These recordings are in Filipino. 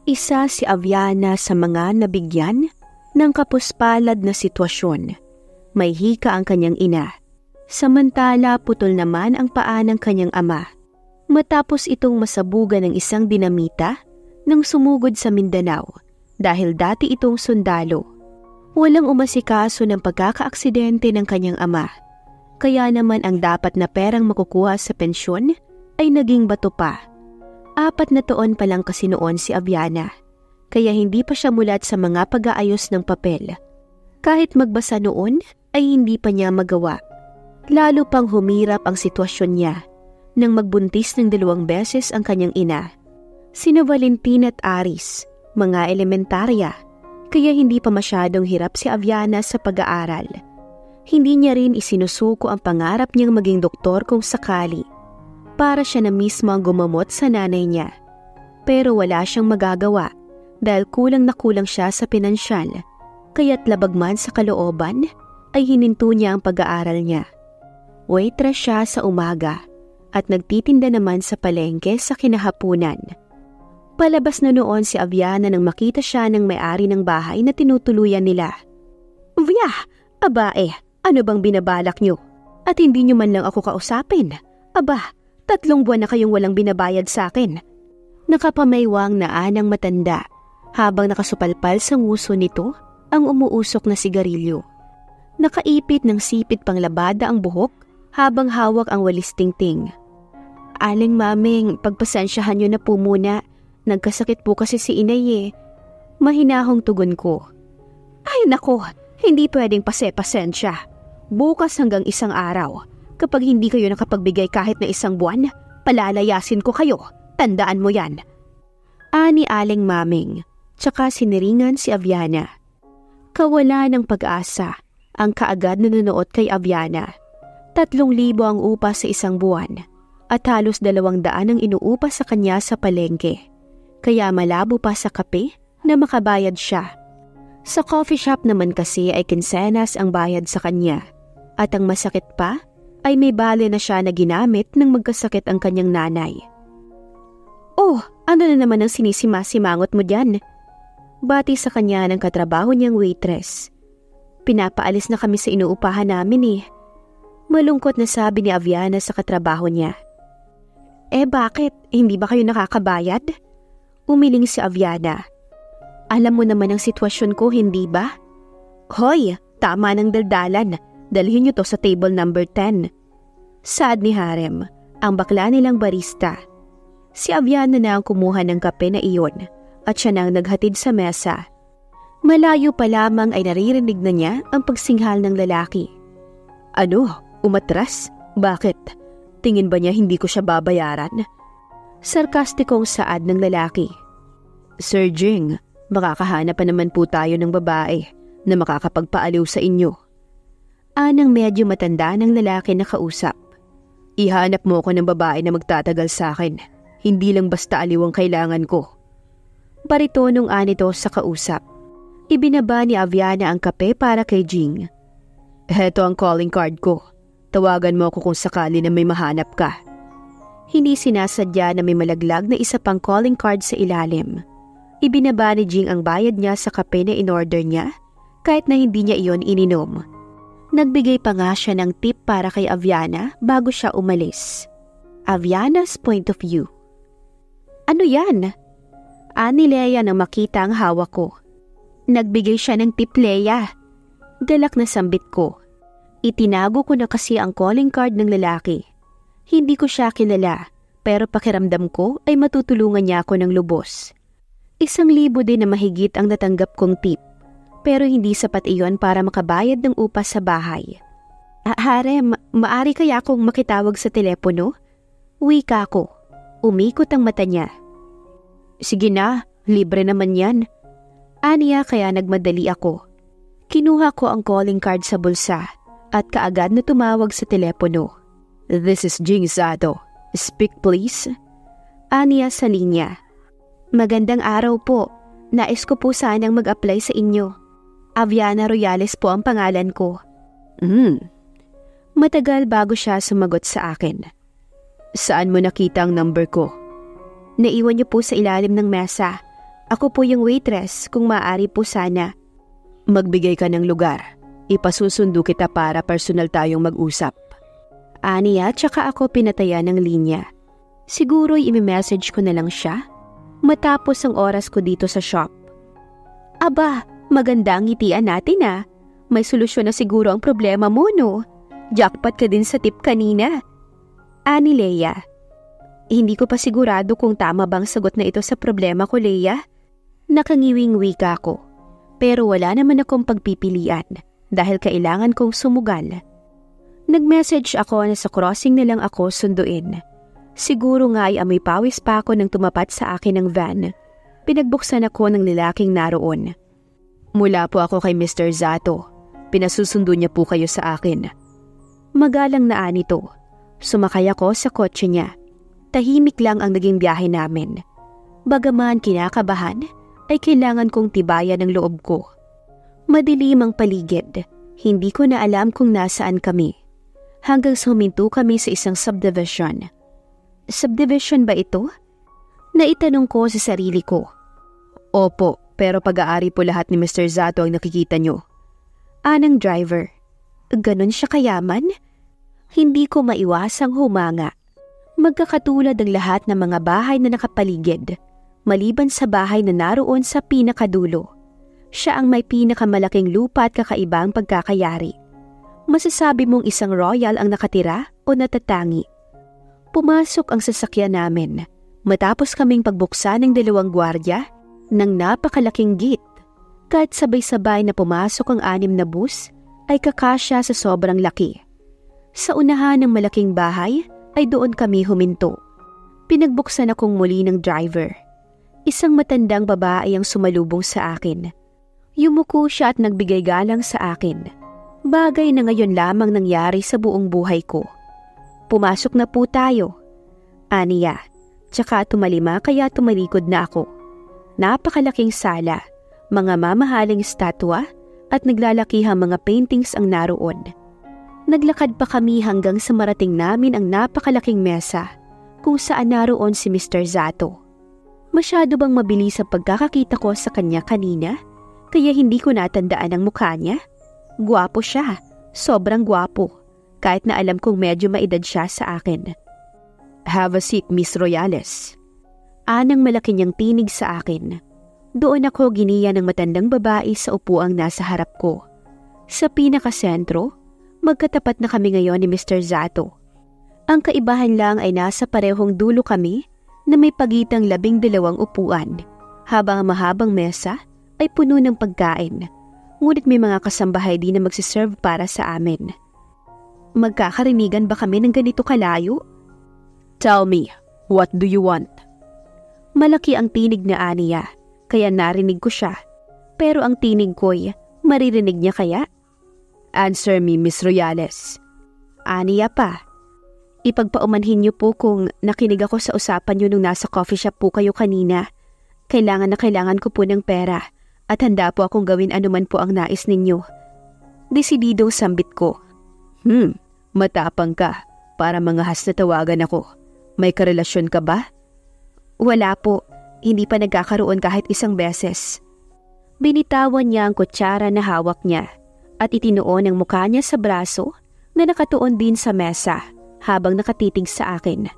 Isa si Aviana sa mga nabigyan ng kapuspalad na sitwasyon. May hika ang kanyang ina, samantala putol naman ang paa ng kanyang ama. Matapos itong masabugan ng isang dinamita nang sumugod sa Mindanao dahil dati itong sundalo. Walang umasikaso ng pagkakaaksidente ng kanyang ama. Kaya naman ang dapat na perang makukuha sa pensyon ay naging bato pa. 4 na taon pa lang kasi noon si Aviana, kaya hindi pa siya mulat sa mga pag-aayos ng papel. Kahit magbasa noon ay hindi pa niya magawa. Lalo pang humirap ang sitwasyon niya nang magbuntis ng 2 beses ang kanyang ina. Sina Valentin at Aris, mga elementarya, kaya hindi pa masyadong hirap si Aviana sa pag-aaral. Hindi niya rin isinusuko ang pangarap niyang maging doktor kung sakali. Para siya na mismo ang gumamot sa nanay niya. Pero wala siyang magagawa dahil kulang na kulang siya sa pinansyal, kaya't labag man sa kalooban ay hininto niya ang pag-aaral niya. Waitress siya sa umaga at nagtitinda naman sa palengke sa kinahapunan. Palabas na noon si Aviana nang makita siya ng may-ari ng bahay na tinutuluyan nila. "Vya, abae, ano bang binabalak nyo? At hindi nyo man lang ako kausapin. Aba, 3 buwan na kayong walang binabayad sa akin." Nakapamaywang na anang matanda habang nakasupalpal sa nguso nito ang umuusok na sigarilyo. Nakaipit ng sipit pang labada ang buhok habang hawak ang walis tingting. "Aling maming, pagpasensyahan nyo na po muna. Nagkasakit po kasi si inay eh." Mahinahong tugon ko. "Ay nako, hindi pwedeng pasensya. Bukas hanggang 1 araw. Kapag hindi kayo nakapagbigay kahit na 1 buwan, palalayasin ko kayo. Tandaan mo yan." Ani Aling maming, tsaka siniringan si Aviana. Kawala ng pag-asa ang kaagad na nanonood kay Aviana. 3,000 ang upa sa 1 buwan at halos 200 ang inuupa sa kanya sa palengke. Kaya malabo pa sa kape na makabayad siya. Sa coffee shop naman kasi ay kinsenas ang bayad sa kanya. At ang masakit pa ay may bale na siya na ginamit nang magkasakit ang kanyang nanay. "Oh, ano na naman ang sinisimangot mo dyan?" Bati sa kanya ng katrabaho niyang waitress. "Pinapaalis na kami sa inuupahan namin eh." Malungkot na sabi ni Aviana sa katrabaho niya. Bakit? Hindi ba kayo nakakabayad?" Umiling si Aviana. "Alam mo naman ang sitwasyon ko, hindi ba?" "Hoy, tama ng daldalan. Dalhin niyo to sa table number 10. Saad ni Harem, ang bakla nilang barista. Si Aviana na ang kumuha ng kape na iyon at siya na ang naghatid sa mesa. Malayo pa lamang ay naririnig na niya ang pagsinghal ng lalaki. "Ano? Umatras? Bakit? Tingin ba niya hindi ko siya babayaran?" Sarkastikong saad ng lalaki. "Sir Jing, makakahanap pa naman po tayo ng babae na makakapagpaaliw sa inyo." Anang medyo matanda ng lalaki na kausap. "Ihanap mo ko ng babae na magtatagal sa akin. Hindi lang basta aliw ang kailangan ko." Baritonong anito sa kausap. Ibinaba ni Aviana ang kape para kay Jing. "Heto ang calling card ko. Tawagan mo ako kung sakali na may mahanap ka." Hindi sinasadya na may malaglag na isa pang calling card sa ilalim. Ibinaba ni Jing ang bayad niya sa kape na in-order niya kahit na hindi niya iyon ininom. Nagbigay pa nga siya ng tip para kay Aviana bago siya umalis. Aviana's point of view. "Ano yan?" Ani Leia nang makita ang hawak ko. "Nagbigay siya ng tip, Leia." Galak na sambit ko. Itinago ko na kasi ang calling card ng lalaki. Hindi ko siya kilala, pero pakiramdam ko ay matutulungan niya ako ng lubos. 1,000 din na mahigit ang natanggap kong tip, pero hindi sapat iyon para makabayad ng upa sa bahay. "Harem, maari kaya akong makitawag sa telepono?" Wika ko. Umikot ang mata niya. "Sige na, libre naman yan." Aniya kaya nagmadali ako. Kinuha ko ang calling card sa bulsa at kaagad na tumawag sa telepono. "This is Jing Zato. Speak please." Aniya sa linya. "Magandang araw po. Nais ko po sanang mag-apply sa inyo. Aviana Royales po ang pangalan ko." Matagal bago siya sumagot sa akin. "Saan mo nakita ang number ko?" "Naiwan niyo po sa ilalim ng mesa. Ako po yung waitress, kung maaari po sana. Magbigay ka ng lugar. Ipasusundo kita para personal tayong mag-usap. Aniya, tsaka ako pinataya ng linya. Siguro'y imi-message ko na lang siya matapos ang oras ko dito sa shop. Aba, maganda ang ngitian natin ah. May solusyon na siguro ang problema mo, no? Jackpot ka din sa tip kanina. Ani Leia. Hindi ko pa sigurado kung tama bang sagot na ito sa problema ko, Leia. Nakangiwing wika ko. Pero wala naman akong pagpipilian dahil kailangan kong sumugal. Nag-message ako na sa crossing na lang ako sunduin. Siguro nga ay amoy pawis pa ako nang tumapat sa akin ng van. Pinagbuksan ako ng lalaking naroon. Mula po ako kay Mr. Zato. Pinasusundo niya po kayo sa akin. Magalang na anito. Sumakay ako sa kotse niya. Tahimik lang ang naging biyahe namin. Bagaman kinakabahan, ay kailangan kong tibayan ang loob ko. Madilim ang paligid. Hindi ko na alam kung nasaan kami. Hanggang huminto kami sa isang subdivision. Subdivision ba ito? Naitanong ko sa sarili ko. Opo, pero pag-aari po lahat ni Mr. Zato ang nakikita nyo. Anang driver. Ganon siya kayaman? Hindi ko maiwasang humanga. Magkakatulad ang lahat ng mga bahay na nakapaligid, maliban sa bahay na naroon sa pinakadulo. Siya ang may pinakamalaking lupa at kakaibang pagkakayari. Masasabi mong isang royal ang nakatira o natatangi. Pumasok ang sasakyan namin matapos kaming pagbuksan ng 2 gwardiya ng napakalaking gate. Kahit sabay-sabay na pumasok ang 6 na bus, ay kakasya sa sobrang laki. Sa unahan ng malaking bahay, ay doon kami huminto. Pinagbuksan akong muli ng driver. Isang matandang babae ang sumalubong sa akin. Yumuko siya at nagbigay galang sa akin. Bagay na ngayon lamang nangyari sa buong buhay ko. Pumasok na po tayo. Aniya, tsaka tumalima kaya tumalikod na ako. Napakalaking sala. Mga mamahaling estatwa at naglalakihang mga paintings ang naroon. Naglakad pa kami hanggang sa marating namin ang napakalaking mesa kung saan naroon si Mr. Zato. Masyado bang mabilis ang pagkakakita ko sa kanya kanina kaya hindi ko natandaan ang mukha niya? Gwapo siya, sobrang gwapo, kahit na alam kong medyo maedad siya sa akin. Have a seat, Miss Royales. Anang malaki niyang tinig sa akin. Doon ako giniya ng matandang babae sa upuang nasa harap ko. Sa pinakasentro, magkatapat na kami ngayon ni Mr. Zato. Ang kaibahan lang ay nasa parehong dulo kami na may pagitang 12 upuan, habang ang mahabang mesa ay puno ng pagkain. Ngunit may mga kasambahay din na magsiserve para sa amin. Magkakarinigan ba kami ng ganito kalayo? Tell me, what do you want? Malaki ang tinig na Aniya. Kaya narinig ko siya. Pero ang tinig ko'y maririnig niya kaya? Answer me, Miss Royales. Aniya pa. Ipagpaumanhin niyo po kung nakinig ako sa usapan niyo nung nasa coffee shop po kayo kanina. Kailangan na kailangan ko po ng pera at handa po akong gawin anuman po ang nais ninyo. Desididong sambit ko. Matapang ka. Para mangahas na tawagan ako. May karelasyon ka ba? Wala po. Hindi pa nagkakaroon kahit isang beses. Binitawan niya ang kutsara na hawak niya at itinuon ang mukha niya sa braso na nakatuon din sa mesa habang nakatitig sa akin.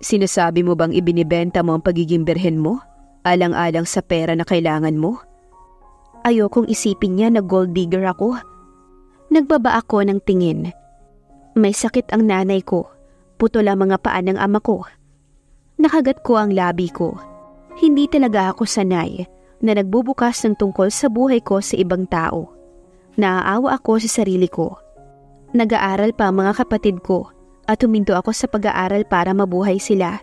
Sinasabi mo bang ibinibenta mo ang pagiging birhen mo? Alang-alang sa pera na kailangan mo? Ayokong isipin niya na gold digger ako. Nagbaba ako ng tingin. May sakit ang nanay ko. Putol ang mga paa ng ama ko. Nakagat ko ang labi ko. Hindi talaga ako sanay na nagbubukas ng tungkol sa buhay ko sa ibang tao. Naaawa ako sa sarili ko. Nag-aaral pa ang mga kapatid ko at huminto ako sa pag-aaral para mabuhay sila.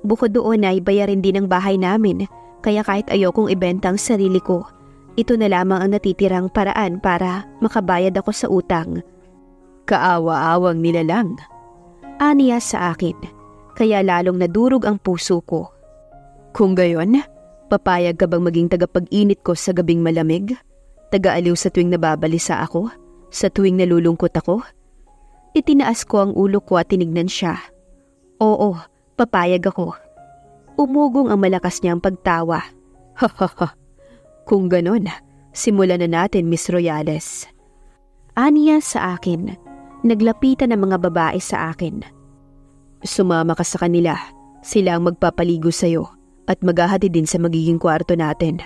Bukod doon ay bayarin din ang bahay namin kaya kahit ayokong ibenta ang sarili ko, ito na lamang ang natitirang paraan para makabayad ako sa utang. Kaawa-awang nilalang. Aniya sa akin, kaya lalong nadurog ang puso ko. Kung gayon, papayag ka bang maging tagapag-init ko sa gabing malamig? Taga-aliw sa tuwing nababalisa ako? Sa tuwing nalulungkot ako? Itinaas ko ang ulo ko at tinignan siya. Oo, papayag ako. Umugong ang malakas niyang pagtawa. Ha. Kung ganon, simulan na natin, Miss Royales. Aniya sa akin. Naglapitan ang mga babae sa akin. Sumama ka sa kanila. Sila ang magpapaligo sa'yo at maghahatid din sa magiging kwarto natin.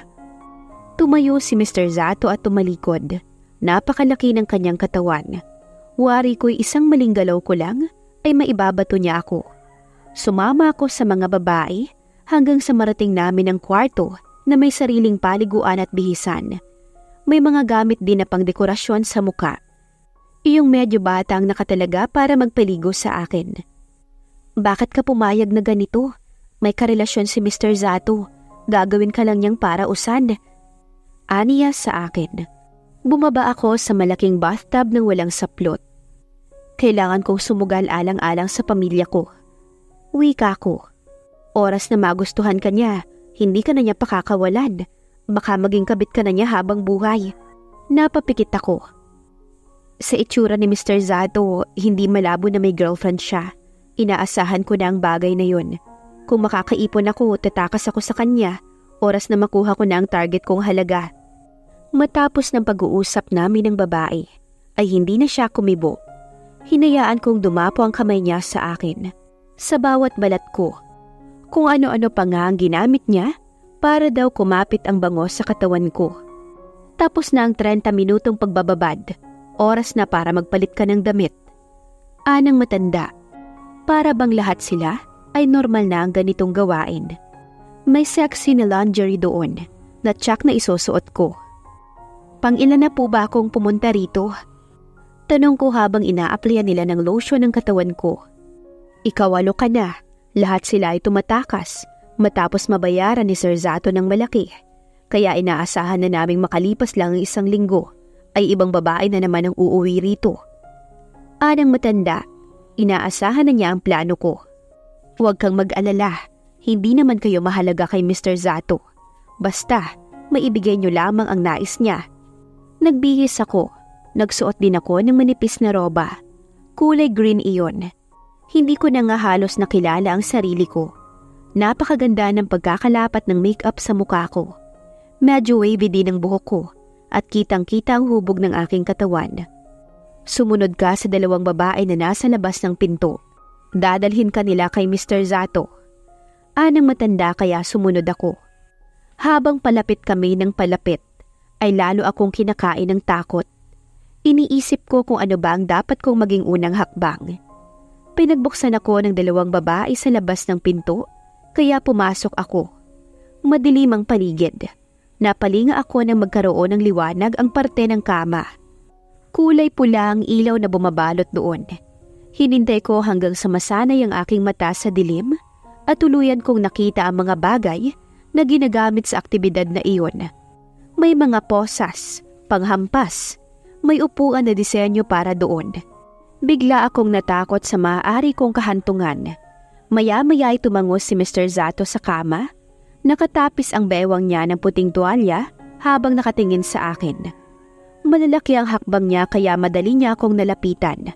Tumayo si Mr. Zato at tumalikod. Napakalaki ng kanyang katawan. Wari ko'y isang maling galaw ko lang ay maibabato niya ako. Sumama ako sa mga babae hanggang sa marating namin ang kwarto na may sariling paliguan at bihisan. May mga gamit din na pangdekorasyon sa muka. Iyong medyo bata ang nakatalaga para magpaligo sa akin. Bakit ka pumayag na ganito? May karelasyon si Mr. Zato. Gagawin ka lang niyang para usan. Aniya sa akin. Bumaba ako sa malaking bathtub ng walang saplot. Kailangan kong sumugal alang-alang sa pamilya ko. Wika ko. Oras na magustuhan ka niya, hindi ka na niya pakakawalan. Baka maging kabit ka na niya habang buhay. Napapikit ako. Sa itsura ni Mr. Zato, hindi malabo na may girlfriend siya. Inaasahan ko na ang bagay na yun. Kung makakaipon ako, tatakas ako sa kanya. Oras na makuha ko na ang target kong halaga. Matapos ng pag-uusap namin ng babae, ay hindi na siya kumibo. Hinayaan kong dumapo ang kamay niya sa akin. Sa bawat balat ko. Kung ano-ano pa nga ang ginamit niya, para daw kumapit ang bango sa katawan ko. Tapos na ang 30 minutong pagbababad. Oras na para magpalit ka ng damit. Anang matanda. Para bang lahat sila ay normal na ang ganitong gawain. May sexy na lingerie doon na tsak na isusuot ko. Pang-ilan na po ba akong pumunta rito? Tanong ko habang ina-applyan nila ng lotion ng katawan ko. Ikawalo ka na. Lahat sila ay tumatakas matapos mabayaran ni Sir Zato ng malaki. Kaya inaasahan na naming makalipas lang ang 1 linggo ay ibang babae na naman ang uuwi rito. Anang matanda, inaasahan na niya ang plano ko. Huwag kang mag-alala, hindi naman kayo mahalaga kay Mr. Zato. Basta, maibigay niyo lamang ang nais niya. Nagbihis ako, nagsuot din ako ng manipis na roba. Kulay green iyon. Hindi ko na nga halos nakilala ang sarili ko. Napakaganda ng pagkakalapat ng makeup sa mukha ko. Medyo wavy din ang buhok ko. At kitang-kita ang hubog ng aking katawan. Sumunod ka sa 2 babae na nasa labas ng pinto. Dadalhin ka nila kay Mr. Zato. Anang matanda kaya sumunod ako. Habang palapit kami ng palapit, ay lalo akong kinakain ng takot. Iniisip ko kung ano ba ang dapat kong maging unang hakbang. Pinagbuksan ako ng 2 babae sa labas ng pinto, kaya pumasok ako. Madilim ang paligid. Napalinga ako nang magkaroon ng liwanag ang parte ng kama. Kulay pula ang ilaw na bumabalot doon. Hinintay ko hanggang sa masanay ang aking mata sa dilim at tuluyan kong nakita ang mga bagay na ginagamit sa aktibidad na iyon. May mga posas, panghampas, may upuan na disenyo para doon. Bigla akong natakot sa maaari kong kahantungan. Maya-maya ay tumango si Mr. Zato sa kama. Nakatapis ang bewang niya ng puting tuwalya habang nakatingin sa akin. Malalaki ang hakbang niya kaya madali niya akong nalapitan.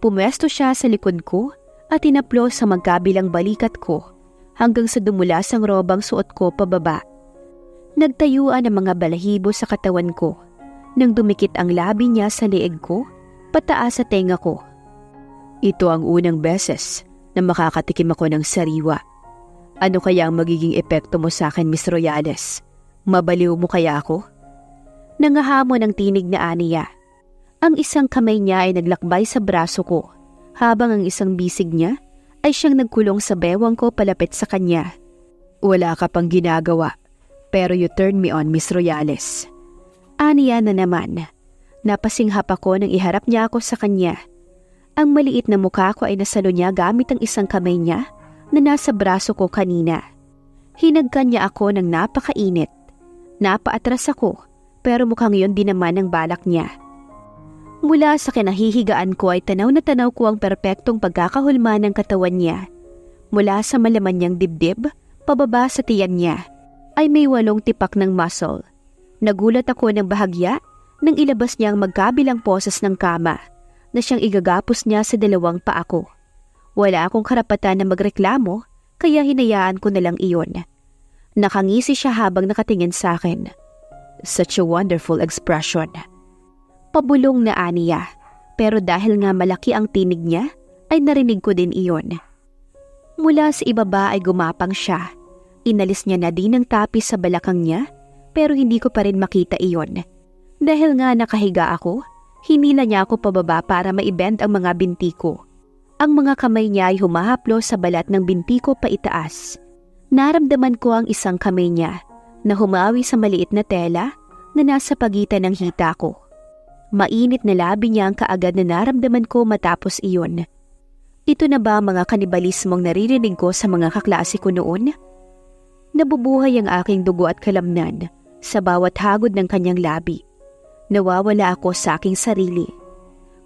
Pumwesto siya sa likod ko at tinaplos sa magkabilang balikat ko hanggang sa dumulas ang robang suot ko pababa. Nagtayuan ang mga balahibo sa katawan ko nang dumikit ang labi niya sa leeg ko pataas sa tenga ko. Ito ang unang beses na makakatikim ako ng sariwa. Ano kaya ang magiging epekto mo sa akin, Miss Royales? Mabaliw mo kaya ako? Nangahamon ang tinig na Aniya. Ang isang kamay niya ay naglakbay sa braso ko, habang ang isang bisig niya ay siyang nagkulong sa bewang ko palapit sa kanya. Wala ka pang ginagawa, pero you turn me on, Miss Royales. Aniya na naman. Napasinghap ako nang iharap niya ako sa kanya. Ang maliit na mukha ko ay nasalo niya gamit ang isang kamay niya na nasa braso ko kanina. Hinagkan niya ako ng napakainit. Napaatras ako, pero mukhang yun din naman ang balak niya. Mula sa kinahihigaan ko ay tanaw na tanaw ko ang perpektong pagkakahulma ng katawan niya. Mula sa malaman niyang dibdib, pababa sa tiyan niya, ay may 8 tipak ng muscle. Nagulat ako ng bahagya nang ilabas niya ang magkabilang poses ng kama na siyang igagapos niya sa 2 paa ko. Wala akong karapatan na magreklamo, kaya hinayaan ko na lang iyon. Nakangisi siya habang nakatingin sa akin. Such a wonderful expression. Pabulong na aniya, pero dahil nga malaki ang tinig niya, ay narinig ko din iyon. Mula sa ibaba ay gumapang siya. Inalis niya na din ang tapis sa balakang niya, pero hindi ko pa rin makita iyon. Dahil nga nakahiga ako, hinila niya ako pababa para maibend ang mga binti ko. Ang mga kamay niya ay humahaplo sa balat ng binti ko paitaas. Naramdaman ko ang isang kamay niya na humawi sa maliit na tela na nasa pagitan ng hita ko. Mainit na labi niya ang kaagad na naramdaman ko matapos iyon. Ito na ba mga kanibalismong naririnig ko sa mga kaklase ko noon? Nabubuhay ang aking dugo at kalamnan sa bawat hagod ng kanyang labi. Nawawala ako sa aking sarili.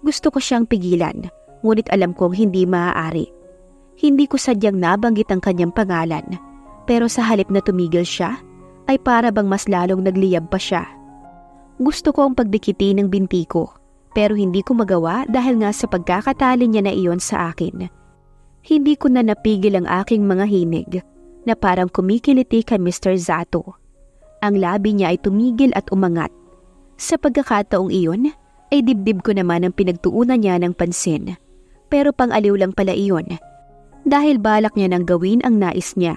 Gusto ko siyang pigilan, ngunit alam kong hindi maaari. Hindi ko sadyang nabanggit ang kanyang pangalan, pero sa halip na tumigil siya, ay para bang mas lalong nagliyab pa siya. Gusto ko ang pagdikitin ng binti ko, pero hindi ko magawa dahil nga sa pagkakatali niya na iyon sa akin. Hindi ko na napigil ang aking mga hinig na parang kumikiliti kay Mr. Zato. Ang labi niya ay tumigil at umangat. Sa pagkakataong iyon, ay dibdib ko naman ang pinagtuunan niya ng pansin. Pero pang-aliw lang pala iyon. Dahil balak niya nang gawin ang nais niya.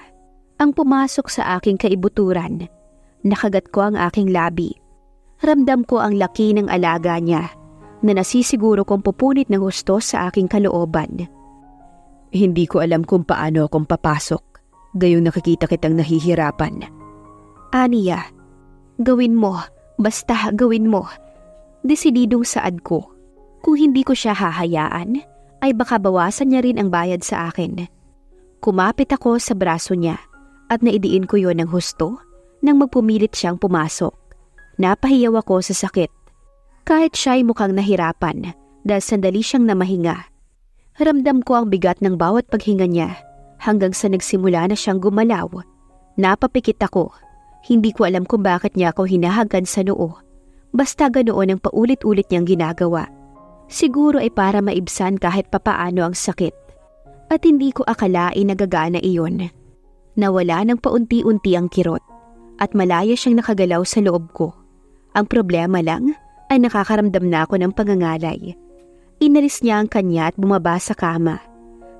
Ang pumasok sa aking kaibuturan. Nakagat ko ang aking labi. Ramdam ko ang laki ng alaga niya na nasisiguro kong pupunit ng husto sa aking kalooban. Hindi ko alam kung paano akong papasok. Gayong nakikita kitang nahihirapan. Aniya, gawin mo. Basta gawin mo. Desididong saad ko. Kung hindi ko siya hahayaan, ay baka bawasan niya rin ang bayad sa akin. Kumapit ako sa braso niya at naidiin ko yon ng husto nang magpumilit siyang pumasok. Napahiyaw ako sa sakit. Kahit siya'y mukhang nahirapan dahil sandali siyang namahinga. Ramdam ko ang bigat ng bawat paghinga niya hanggang sa nagsimula na siyang gumalaw. Napapikit ako. Hindi ko alam kung bakit niya ako hinahagan sa noo. Basta ganoon ang paulit-ulit niyang ginagawa. Siguro ay para maibsan kahit papaano ang sakit. At hindi ko akalain nagagana iyon. Nawala ng paunti-unti ang kirot at malaya siyang nakagalaw sa loob ko. Ang problema lang ay nakakaramdam na ako ng pangangalay. Inalis niya ang kanya at bumaba sa kama.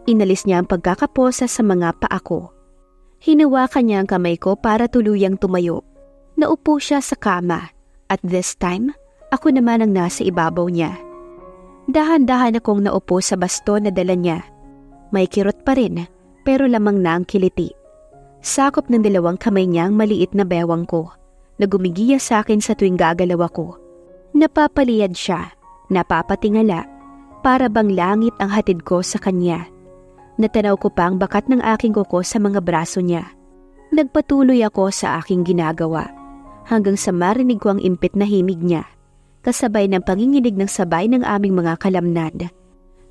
Inalis niya ang pagkakaposa sa mga paa ko. Hinawakan niya ang kamay ko para tuluyang tumayo. Naupo siya sa kama at this time, ako naman ang nasa ibabaw niya. Dahan-dahan akong naupo sa baston na dala niya. May kirot pa rin, pero lamang na ang kiliti. Sakop ng dalawang kamay niya ang maliit na bewang ko na gumigiya sa akin sa tuwing gagalaw ako. Napapaliyad siya, napapatingala, para bang langit ang hatid ko sa kanya. Natanaw ko pa ang bakat ng aking kuko sa mga braso niya. Nagpatuloy ako sa aking ginagawa hanggang sa marinig ko ang impit na himig niya, kasabay ng panginginig ng sabay ng aming mga kalamnan.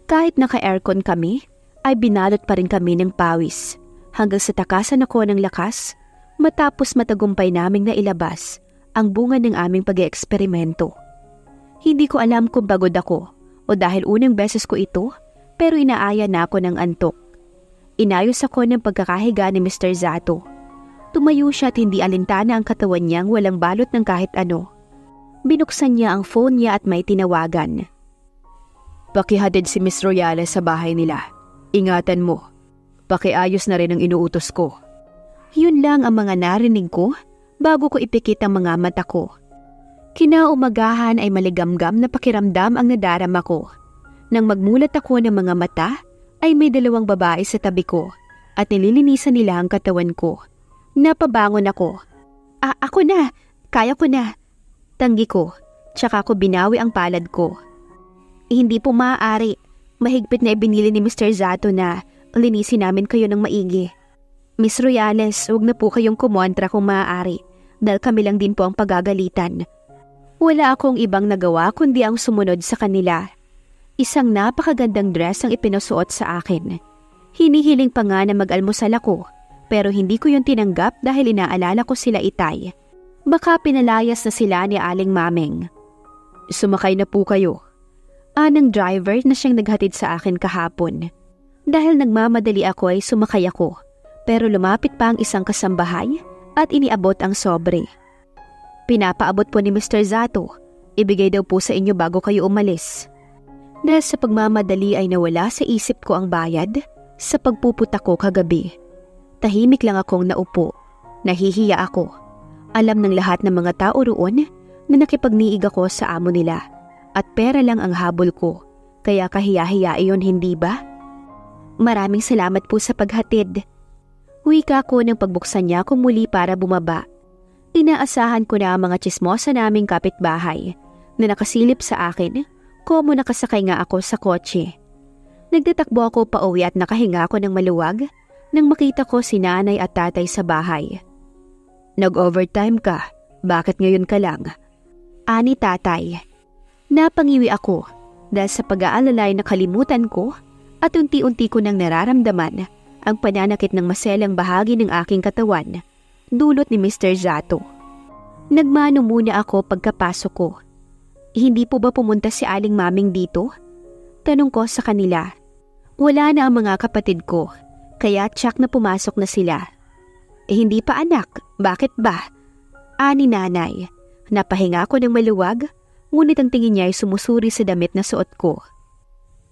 Kahit naka-aircon kami, ay binalot pa rin kami ng pawis hanggang sa takasan ako ng lakas matapos matagumpay naming nailabas ang bunga ng aming pag-eeksperimento. Hindi ko alam kung pagod ako o dahil unang beses ko ito, pero inaaya na ako ng antok. Inayos ako ng pagkakahiga ni Mr. Zato. Tumayo siya at hindi alintana ang katawan niyang walang balot ng kahit ano. Binuksan niya ang phone niya at may tinawagan. Pakihatid si Miss Royales sa bahay nila. Ingatan mo. Pakiayos na rin ang inuutos ko. Yun lang ang mga narinig ko bago ko ipikit ang mga mata ko. Kinaumagahan ay maligamgam na pakiramdam ang nadarama ko. Nang magmulat ako ng mga mata, ay may dalawang babae sa tabi ko at nililinisan nila ang katawan ko. Napabangon ako. Ako na! Kaya ko na! Tanggi ko, tsaka ko binawi ang palad ko. Hindi po maaari. Mahigpit na ibinili ni Mr. Zato na linisin namin kayo ng maigi. Miss Royales, huwag na po kayong kumontra kung maaari dahil kami lang din po ang pagagalitan. Wala akong ibang nagawa kundi ang sumunod sa kanila. Isang napakagandang dress ang ipinasuot sa akin. Hinihiling pa nga na mag-almusal ako, pero hindi ko yun tinanggap dahil inaalala ko sila Itay. Baka pinalayas na sila ni Aling Mameng. Sumakay na po kayo. Anang driver na siyang naghatid sa akin kahapon. Dahil nagmamadali ako ay sumakay ako, pero lumapit pa ang isang kasambahay at iniabot ang sobre. Pinapaabot po ni Mr. Zato. Ibigay daw po sa inyo bago kayo umalis. Dahil sa pagmamadali ay nawala sa isip ko ang bayad sa pagpuputa ko kagabi. Tahimik lang akong naupo. Nahihiya ako. Alam ng lahat ng mga tao roon na nakipagniig ako sa amo nila at pera lang ang habol ko. Kaya kahiya-hiya iyon, hindi ba? Maraming salamat po sa paghatid. Wika ko nang pagbuksan niya ko muli para bumaba. Inaasahan ko na ang mga tsismosa naming kapitbahay na nakasilip sa akin komo nakasakay nga ako sa kotse. Nagtatakbo ako pauwi at nakahinga ako ng maluwag nang makita ko si nanay at tatay sa bahay. Nag-overtime ka, bakit ngayon ka lang? Ani tatay. Napangiwi ako dahil sa pag-aalalay nakalimutan ko at unti-unti ko nang nararamdaman ang pananakit ng maselang bahagi ng aking katawan. Dulot ni Mr. Zato. Nagmano muna ako pagkapasok ko. Hindi po ba pumunta si Aling Maming dito? Tanong ko sa kanila. Wala na ang mga kapatid ko, kaya tsak na pumasok na sila. Hindi pa anak, bakit ba? Ani nanay. Napahinga ako ng maluwag, ngunit ang tingin niya ay sumusuri sa damit na suot ko.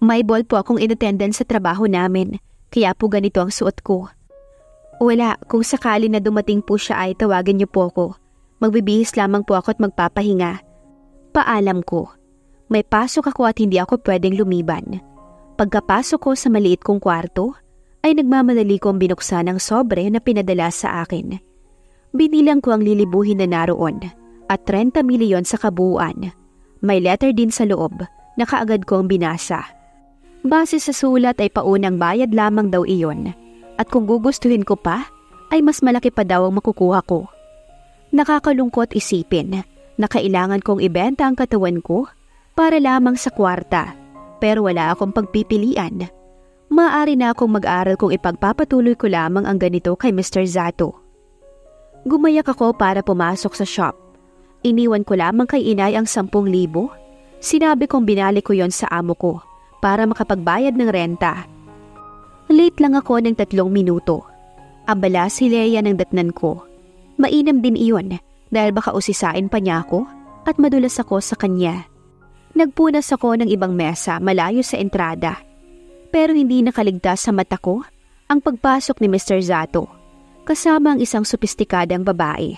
May ball po akong in-attendance sa trabaho namin, kaya po ganito ang suot ko. Wala, kung sakali na dumating po siya ay tawagin niyo po ako. Magbibihis lamang po ako at magpapahinga. Paalam ko. May pasok ako at hindi ako pwedeng lumiban. Pagkapasok ko sa maliit kong kwarto, ay nagmamadali kong binuksan ang sobre na pinadala sa akin. Binilang ko ang lilibuhin na naroon at 30 milyon sa kabuuan. May letter din sa loob na kaagad kong binasa. Base sa sulat ay paunang bayad lamang daw iyon. At kung gugustuhin ko pa, ay mas malaki pa daw ang makukuha ko. Nakakalungkot isipin na kailangan kong ibenta ang katawan ko para lamang sa kwarta, pero wala akong pagpipilian. Maaari na akong mag-aral kung ipagpapatuloy ko lamang ang ganito kay Mr. Zato. Gumayak ako para pumasok sa shop. Iniwan ko lamang kay inay ang 10,000. Sinabi kong binalik ko yon sa amo ko para makapagbayad ng renta. Late lang ako ng 3 minuto. Abala si Leia ng datnan ko. Mainam din iyon dahil baka usisain pa niya ako at madulas ako sa kanya. Nagpunas ako ng ibang mesa malayo sa entrada. Pero hindi nakaligtas sa mata ko ang pagpasok ni Mr. Zato kasama ang isang sopistikadang babae.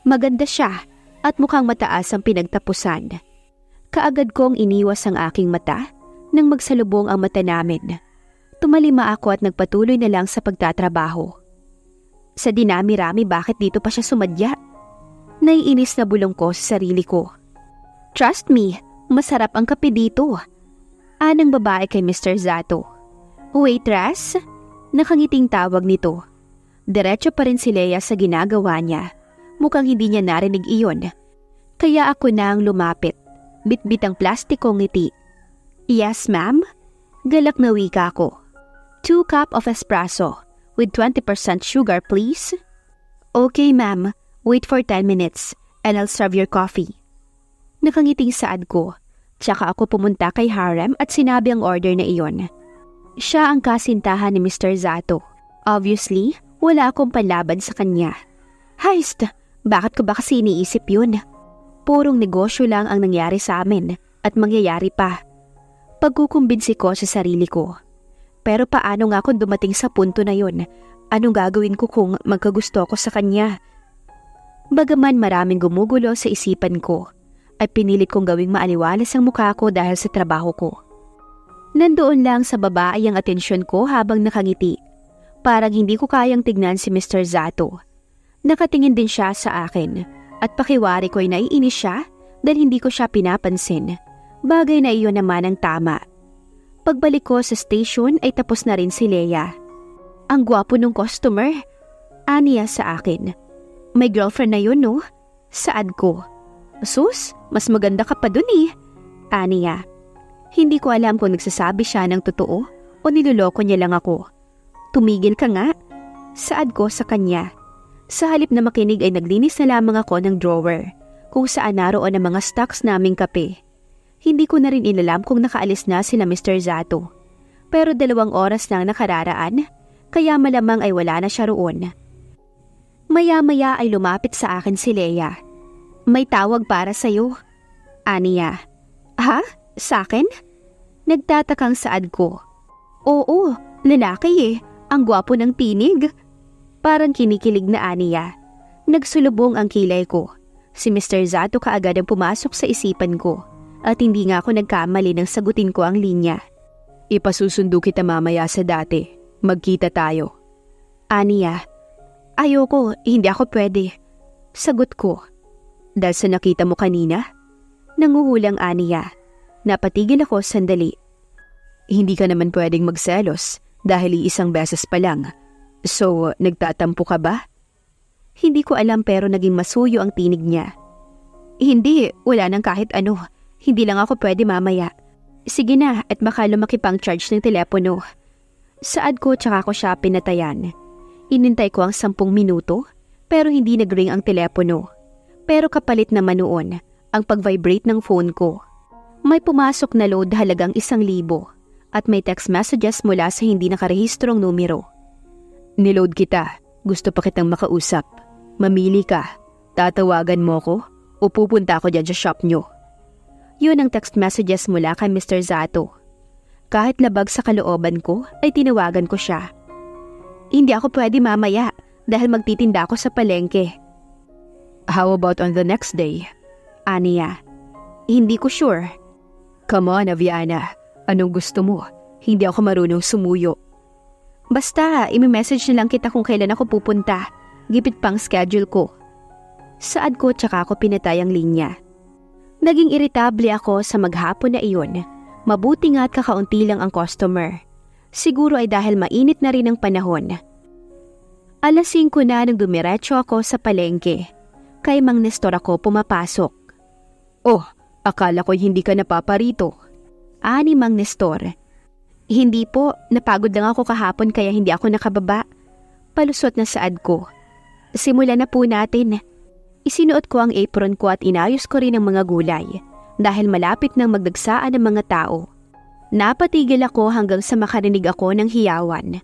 Maganda siya at mukhang mataas ang pinagtapusan. Kaagad kong iniwas ang aking mata nang magsalubong ang mata namin. Tumalima ako at nagpatuloy na lang sa pagtatrabaho. Sa dinami-rami bakit dito pa siya sumadya? Naiinis na bulong ko sa sarili ko. Trust me, masarap ang kape dito. Anang babae kay Mr. Zato. Waitress? Nakangiting tawag nito. Diretso pa rin si Leia sa ginagawa niya. Mukhang hindi niya narinig iyon. Kaya ako na ang lumapit. Bitbit ang plastikong ngiti. Yes, ma'am? Galak na wika ko. 2 cup of espresso with 20% sugar, please. Okay, ma'am. Wait for 10 minutes and I'll serve your coffee. Nakangiting saad ko. Tsaka ako pumunta kay Harem at sinabi ang order na iyon. Siya ang kasintahan ni Mr. Zato. Obviously, wala akong panlaban sa kanya. Heist, bakit ko ba kasi iniisip yun? Purong negosyo lang ang nangyari sa amin at mangyayari pa. Pagkukumbinsi ko sa sarili ko. Pero paano nga kung dumating sa punto na yun? Anong gagawin ko kung magkagusto ko sa kanya? Bagaman maraming gumugulo sa isipan ko, ay pinilit kong gawing maaliwalas ang mukha ko dahil sa trabaho ko. Nandoon lang sa baba ay ang atensyon ko habang nakangiti. Parang hindi ko kayang tignan si Mr. Zato. Nakatingin din siya sa akin at pakiwari ko'y naiinis siya dahil hindi ko siya pinapansin. Bagay na iyon naman ang tama. Pagbalik ko sa station ay tapos na rin si Leia. Ang gwapo ng customer. Aniya sa akin. May girlfriend na yun, no? Saad ko. Sus, mas maganda ka pa dun eh. Aniya. Hindi ko alam kung nagsasabi siya ng totoo o niloloko niya lang ako. Tumigil ka nga. Saad ko sa kanya. Sa halip na makinig ay naglinis na lamang ako ng drawer kung saan naroon ang mga stocks naming kape. Hindi ko na rin inalam kung nakaalis na sila Mr. Zato. Pero 2 oras nang nakararaan, kaya malamang ay wala na siya roon. Maya-maya ay lumapit sa akin si Leia. May tawag para sa'yo. Aniya. Ha? Sa'kin? Nagtatakang saad ko. Oo, lalaki eh. Ang gwapo ng tinig. Parang kinikilig na aniya. Nagsulubong ang kilay ko. Si Mr. Zato kaagad ang pumasok sa isipan ko. At hindi nga ako nagkamali nang sagutin ko ang linya. Ipasusundo kita mamaya sa dati. Magkita tayo. Aniya. Ayoko, hindi ako pwede. Sagot ko. Dahil sa nakita mo kanina? Nanguhulang Aniya. Napatigil ako sandali. Hindi ka naman pwedeng magselos dahil iisang beses pa lang. So, nagtatampo ka ba? Hindi ko alam pero naging masuyo ang tinig niya. Hindi, wala nang kahit ano. Hindi lang ako pwede mamaya. Sige na at baka lumaki pang charge ng telepono. Saad ko tsaka ko siya pinatayan. Inintay ko ang 10 minuto pero hindi nag-ring ang telepono. Pero kapalit naman noon ang pag-vibrate ng phone ko. May pumasok na load halagang 1,000 at may text messages mula sa hindi nakarehistrong numero. Niload kita. Gusto pa kitang makausap. Mamili ka. Tatawagan mo ko o pupunta ako dyan sa shop nyo. Yun ang text messages mula kay Mr. Zato. Kahit labag sa kalooban ko ay tinawagan ko siya. Hindi ako pwede mamaya dahil magtitinda ako sa palengke. How about on the next day? Aniya. Hindi ko sure. Come on, Aviana. Anong gusto mo? Hindi ako marunong sumuyo. Basta, imi-message na lang kita kung kailan ako pupunta. Gipit pang schedule ko. Saad ko tsaka ako pinatay ang linya. Naging iritable ako sa maghapon na iyon. Mabuti nga at kakaunti lang ang customer. Siguro ay dahil mainit na rin ang panahon. 5:00 na nang dumiretso ako sa palengke. Kay Mang Nestor ako pumapasok. Oh, akala ko hindi ka napaparito. Ani Mang Nestor. Hindi po, napagod lang ako kahapon kaya hindi ako nakababa. Palusot na saad ko. Simulan na po natin. Isinuot ko ang apron ko at inayos ko rin ang mga gulay dahil malapit nang magdagsaan ang mga tao. Napatigil ako hanggang sa makarinig ako ng hiyawan.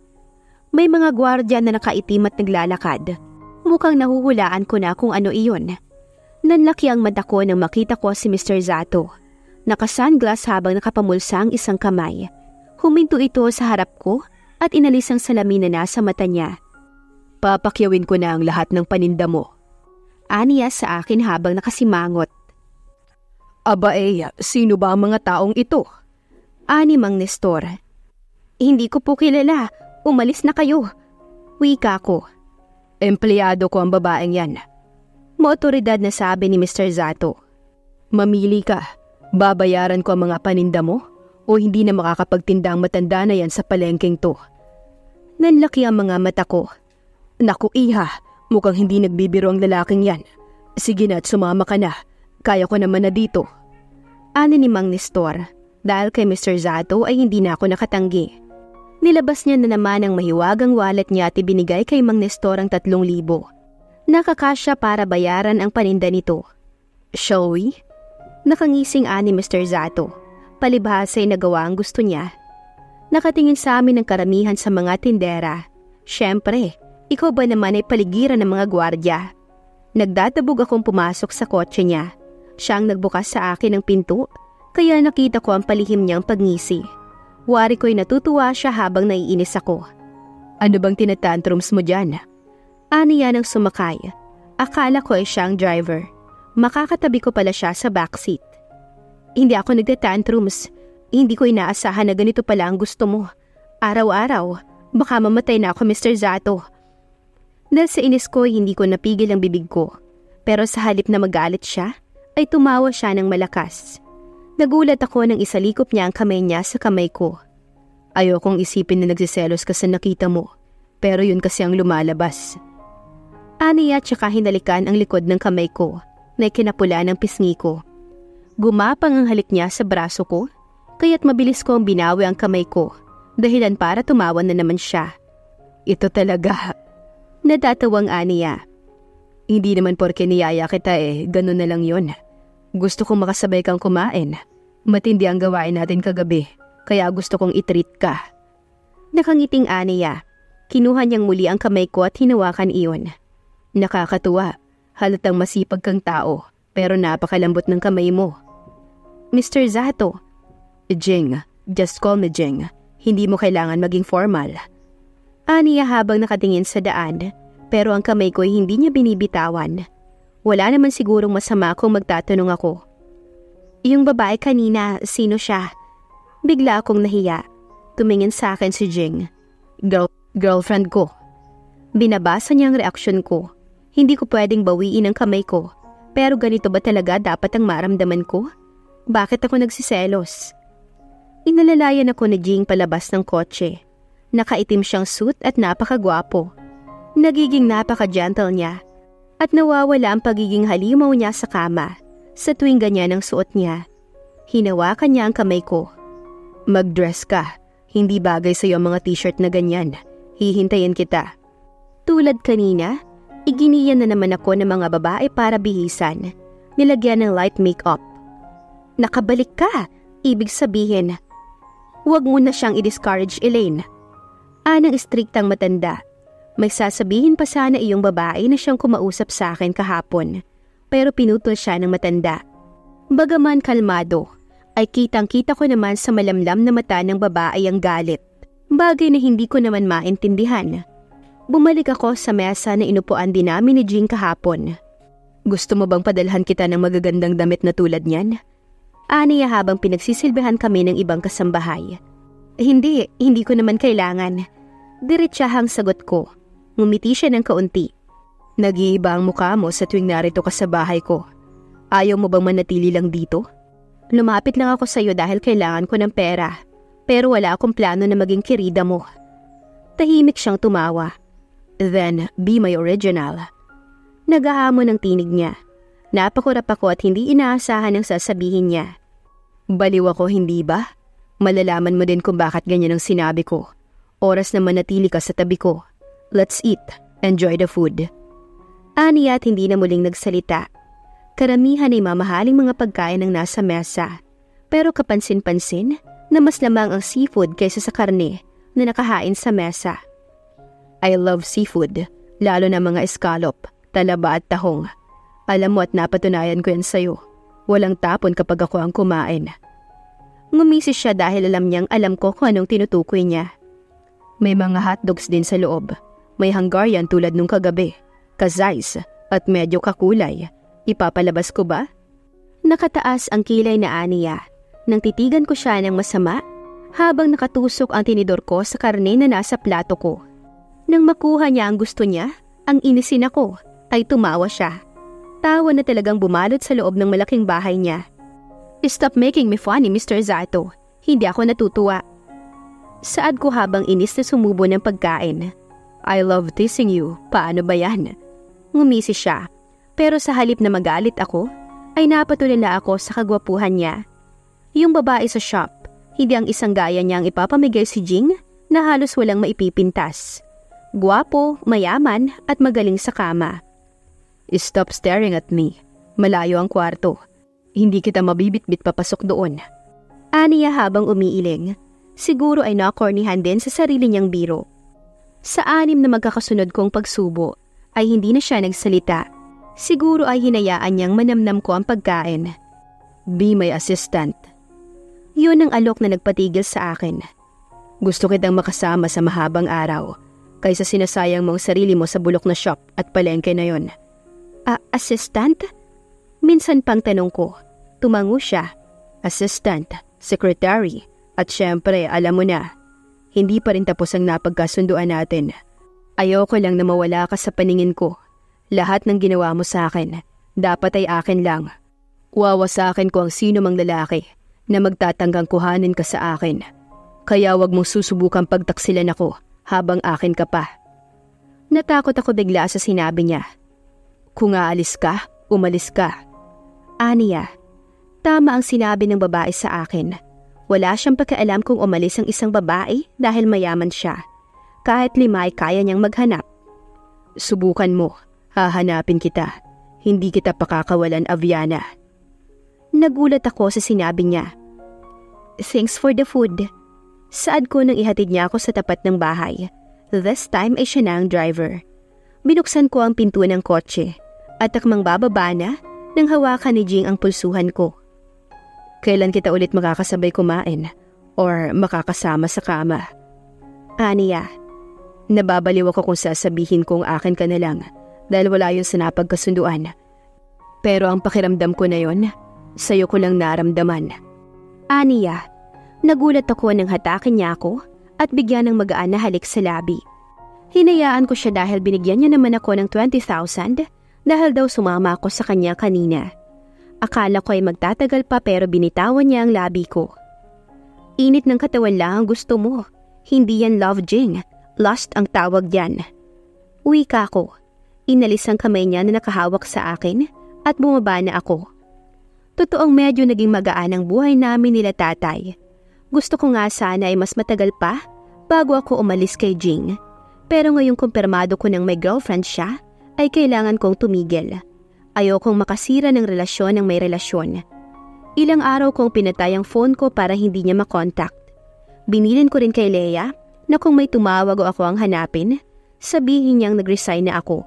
May mga gwardya na nakaitim at naglalakad. Mukhang nahuhulaan ko na kung ano iyon. Nanlaki ang mata ko nang makita ko si Mr. Zato. Naka-sunglass habang nakapamulsa ang isang kamay. Huminto ito sa harap ko at inalis ang salamin na nasa mata niya. Papakyawin ko na ang lahat ng paninda mo. Aniya sa akin habang nakasimangot. Aba sino ba ang mga taong ito? Ani Mang Nestor. Hindi ko po kilala. Umalis na kayo. Wika ko. Empleyado ko ang babaeng yan. Motoridad na sabi ni Mr. Zato. Mamili ka. Babayaran ko ang mga paninda mo o hindi na makakapagtinda ang matanda na yan sa palengkeng to. Nanlaki ang mga mata ko. Naku iha, mukhang hindi nagbibiro ang lalaking yan. Sige na at sumama ka na. Kaya ko naman na dito. Ani ni Mang Nestor. Dahil kay Mr. Zato ay hindi na ako nakatanggi. Nilabas niya na naman ang mahiwagang wallet niya at ibinigay kay Mang Nestor ang 3,000. Nakakasya para bayaran ang paninda nito. Shall we? Nakangising ani Mr. Zato. Palibhasa ay nagawa ang gusto niya. Nakatingin sa amin ang karamihan sa mga tindera. Siyempre, ikaw ba naman ay paligiran ng mga gwardya? Nagdadabog akong pumasok sa kotse niya. Siya ang nagbukas sa akin ng pinto, kaya nakita ko ang palihim niyang pagngisi. Wari ko'y natutuwa siya habang naiinis ako. Ano bang tinatantrums mo dyan? Aniya nang sumakay. Akala ko ay siya ang driver. Makakatabi ko pala siya sa backseat. Hindi ako nagtatantrums. Hindi ko inaasahan na ganito pala ang gusto mo. Araw-araw, baka mamatay na ako, Mr. Zato. Dahil sa inis ko, hindi ko napigil ang bibig ko. Pero sa halip na magalit siya, ay tumawa siya ng malakas. Nagulat ako nang isalikop niya ang kamay niya sa kamay ko. Ayokong isipin na nagsiselos ka sa nakita mo, pero yun kasi ang lumalabas. Aniya tsaka hinalikan ang likod ng kamay ko na kinapula ng pisngi ko. Gumapang ang halik niya sa braso ko, kaya't mabilis kong binawi ang kamay ko, dahilan para tumawa na naman siya. Ito talaga. Natatawang Aniya. Hindi naman porke niyaya kita ganun na lang yun. Gusto kong makasabay kang kumain. Matindi ang gawain natin kagabi, kaya gusto kong i-treat ka. Nakangiting Aniya. Kinuha niyang muli ang kamay ko at hinawakan iyon. Nakakatuwa. Halatang masipag kang tao, pero napakalambot ng kamay mo. Mr. Zato. Jing, just call me Jing. Hindi mo kailangan maging formal. Aniya habang nakatingin sa daan, pero ang kamay ko'y hindi niya binibitawan. Wala naman sigurong masama kung magtatanong ako. Yung babae kanina, sino siya? Bigla akong nahiya. Tumingin sa akin si Jing. Girlfriend ko. Binabasa niya ang reaksyon ko. Hindi ko pwedeng bawiin ang kamay ko. Pero ganito ba talaga dapat ang maramdaman ko? Bakit ako nagsiselos? Inalalayan ako ni Jing palabas ng kotse. Nakaitim siyang suit at napakagwapo. Nagiging napaka-gentle niya. At nawawala ang pagiging halimaw niya sa kama sa tuwing ganyan ang suot niya. Hinawakan niya ang kamay ko. Mag-dress ka. Hindi bagay sa'yo ang mga t-shirt na ganyan. Hihintayin kita. Tulad kanina, iginiyan na naman ako ng mga babae para bihisan. Nilagyan ng light makeup. Nakabalik ka. Ibig sabihin, huwag mo na siyang i-discourage, Elaine. Anang istriktang matanda. May sasabihin pa sana iyong babae na siyang kumausap sa akin kahapon. Pero pinutol siya ng matanda. Bagaman kalmado, ay kitang-kita ko naman sa malamlam na mata ng babae ang galit. Bagay na hindi ko naman maintindihan. Bumalik ako sa mesa na inupuan din namin ni Jing kahapon. Gusto mo bang padalhan kita ng magagandang damit na tulad niyan? Aniya habang pinagsisilbihan kami ng ibang kasambahay. Hindi ko naman kailangan. Diretsahang sagot ko. Ngumiti siya ng kaunti. Nag-iiba ang mukha mo sa tuwing narito ka sa bahay ko. Ayaw mo bang manatili lang dito? Lumapit lang ako sa iyo dahil kailangan ko ng pera. Pero wala akong plano na maging kirida mo. Tahimik siyang tumawa. Then, be my original. Nagahamon ang tinig niya. Napakurap ako at hindi inaasahan ang sasabihin niya. Baliw ako, hindi ba? Malalaman mo din kung bakit ganyan ang sinabi ko. Oras na manatili ka sa tabi ko. Let's eat. Enjoy the food. Aniya at hindi na muling nagsalita. Karamihan ay mamahaling mga pagkain ang nasa mesa. Pero kapansin-pansin na mas lamang ang seafood kaysa sa karne na nakahain sa mesa. I love seafood, lalo na mga escallop, talaba at tahong. Alam mo at napatunayan ko yan sa'yo. Walang tapon kapag ako ang kumain. Ngumisi siya dahil alam niyang alam ko kung anong tinutukoy niya. May mga hotdogs din sa loob. May Hungarian tulad nung kagabi. Kazais at medyo kakulay. Ipapalabas ko ba? Nakataas ang kilay na Aniya. Nang titigan ko siya ng masama, habang nakatusok ang tinidor ko sa karne na nasa plato ko. Nang makuha niya ang gusto niya, ang inisin ako, ay tumawa siya. Tawa na talagang bumalot sa loob ng malaking bahay niya. Stop making me funny, Mr. Zato. Hindi ako natutuwa. Saad ko habang inis na sumubo ng pagkain. I love teasing you. Paano ba yan? Ngumisi siya. Pero sa halip na magalit ako, ay napatulala ako sa kagwapuhan niya. Yung babae sa shop, hindi ang isang gaya niyang ipapamigay si Jing na halos walang maipipintas. Gwapo, mayaman at magaling sa kama. Stop staring at me. Malayo ang kwarto. Hindi kita mabibitbit papasok doon. Aniya habang umiiling. Siguro ay nakornihan din sa sarili niyang biro. Sa 6 na magkakasunod kong pagsubo, ay hindi na siya nagsalita. Siguro ay hinayaan niyang manamnam ko ang pagkain. Be my assistant. Yun ang alok na nagpatigil sa akin. Gusto kitang makasama sa mahabang araw, kaysa sinasayang mong sarili mo sa bulok na shop at palengke na yon. Assistant? Minsan pang tanong ko. Tumango siya. Assistant, secretary, at syempre alam mo na, hindi pa rin tapos ang napagkasunduan natin. Ayoko lang na mawala ka sa paningin ko. Lahat ng ginawa mo sa akin, dapat ay akin lang. Wawasakin ko ang sino mang lalaki na magtatanggang kuhanin ka sa akin. Kaya wag mong susubukang pagtaksilan ako habang akin ka pa. Natakot ako bigla sa sinabi niya. Kung aalis ka, umalis ka. Aniya, tama ang sinabi ng babae sa akin. Wala siyang pakialam kung umalis ang isang babae dahil mayaman siya. Kahit 5 ay kaya niyang maghanap. Subukan mo, hahanapin kita. Hindi kita pakakawalan, Aviana. Nagulat ako sa sinabi niya. Thanks for the food. Saad ko nang ihatid niya ako sa tapat ng bahay. This time ay siya na ang driver. Binuksan ko ang pinto ng kotse at akmang bababa na nang hawakan ni Jing ang pulsuhan ko. Kailan kita ulit makakasabay kumain or makakasama sa kama? Aniya. Nababaliw ako kung sasabihin kong akin ka na lang dahil wala yun sa napagkasunduan. Pero ang pakiramdam ko na yun, sa'yo ko lang naramdaman. Aniya. Nagulat ako nang hatakin niya ako at bigyan ng magaan na halik sa labi. Hinayaan ko siya dahil binigyan niya naman ako ng 20,000 dahil daw sumama ako sa kanya kanina. Akala ko ay magtatagal pa pero binitawan niya ang labi ko. Init ng katawan lang ang gusto mo. Hindi yan love, Jing. Lust ang tawag yan. Uwi ka ako. Inalis ang kamay niya na nakahawak sa akin at bumaba na ako. Totoong medyo naging magaan ang buhay namin nila tatay. Gusto ko nga sana ay mas matagal pa bago ako umalis kay Jing. Pero ngayong kumpirmado ko nang may girlfriend siya, ay kailangan kong tumigil. Ayokong makasira ng relasyon ng may relasyon. Ilang araw kong pinatay ang phone ko para hindi niya makontakt. Binilin ko rin kay Leia na kung may tumawag o ako ang hanapin, sabihin niyang nag-resign na ako.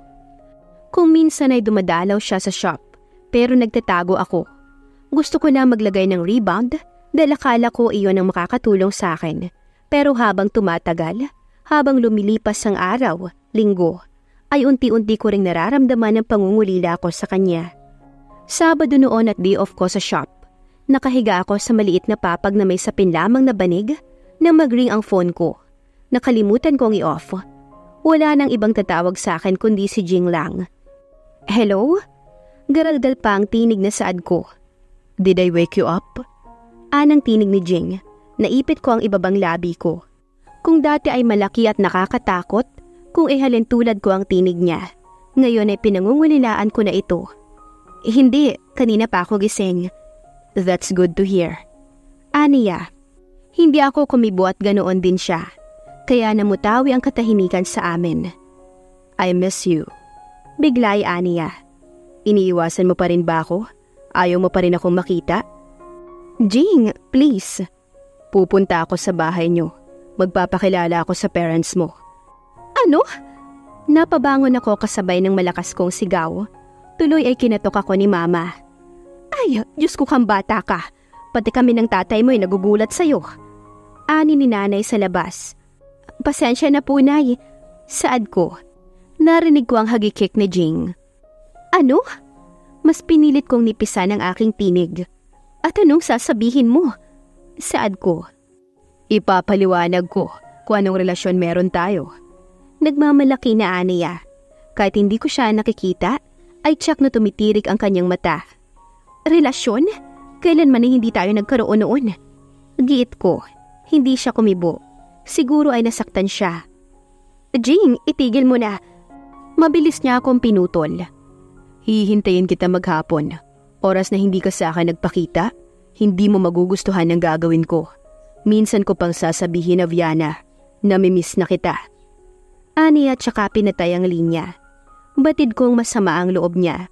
Kung minsan ay dumadalaw siya sa shop, pero nagtatago ako. Gusto ko na maglagay ng rebound dahil akala ko iyon ang makakatulong sa akin. Pero habang tumatagal, habang lumilipas ang araw, linggo, ay unti-unti ko ring nararamdaman ang pangungulila ko sa kanya. Sabado noon at day off ko sa shop. Nakahiga ako sa maliit na papag na may sapin lamang na banig nang mag-ring ang phone ko. Nakalimutan kong i-off. Wala nang ibang tatawag sa akin kundi si Jing lang. Hello? Garaldal pa ang tinig na saad ko. Did I wake you up? Anang tinig ni Jing. Naipit ko ang ibabang labi ko. Kung dati ay malaki at nakakatakot, kung ihalin tulad ko ang tinig niya, ngayon ay pinangungulilaan ko na ito. Hindi, kanina pa ako gising. That's good to hear. Aniya, hindi ako kumibo at ganoon din siya, kaya namutawi ang katahimikan sa amin. I miss you. Biglay, Aniya. Iniiwasan mo pa rin ba ako? Ayaw mo pa rin akong makita? Jing, please. Pupunta ako sa bahay niyo. Magpapakilala ako sa parents mo. Ano? Napabangon ako kasabay ng malakas kong sigaw. Tuloy ay kinatok ako ni Mama. Ay, Diyos ko kang bata ka. Pati kami ng tatay mo ay nagugulat sa'yo. Ani ni Nanay sa labas. Pasensya na po, Nay. Saad ko. Narinig ko ang hagikik ni Jing. Ano? Mas pinilit kong nipisan ang aking tinig. At anong sasabihin mo? Saad ko. Ipapaliwanag ko kung anong relasyon meron tayo. Nagmamalaki na Aniya. Kahit hindi ko siya nakikita, ay tiyak na tumitirik ang kanyang mata. Relasyon? Kailanman ay hindi tayo nagkaroon noon. Giit ko. Hindi siya kumibo. Siguro ay nasaktan siya. Jing, itigil mo na. Mabilis niya akong pinutol. Hihintayin kita maghapon. Oras na hindi ka sa akin nagpakita, hindi mo magugustuhan ang gagawin ko. Minsan ko pang sasabihin na Viana, namimiss na kita. Ani at saka pinatay ang linya. Batid kong masama ang loob niya.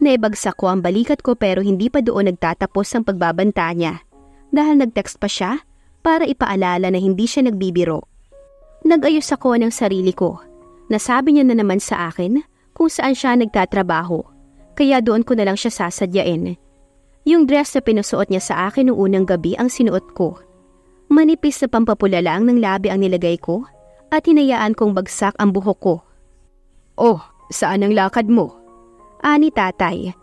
Naibagsak ko ang balikat ko pero hindi pa doon nagtatapos ang pagbabanta niya. Dahil nag-text pa siya para ipaalala na hindi siya nagbibiro. Nag-ayos ako ng sarili ko. Nasabi niya na naman sa akin kung saan siya nagtatrabaho. Kaya doon ko na lang siya sasadyain. Yung dress na pinusuot niya sa akin noong unang gabi ang sinuot ko. Manipis na pampapula lang ng labi ang nilagay ko at hinayaan kong bagsak ang buhok ko. Oh, saan ang lakad mo? Ani tatay.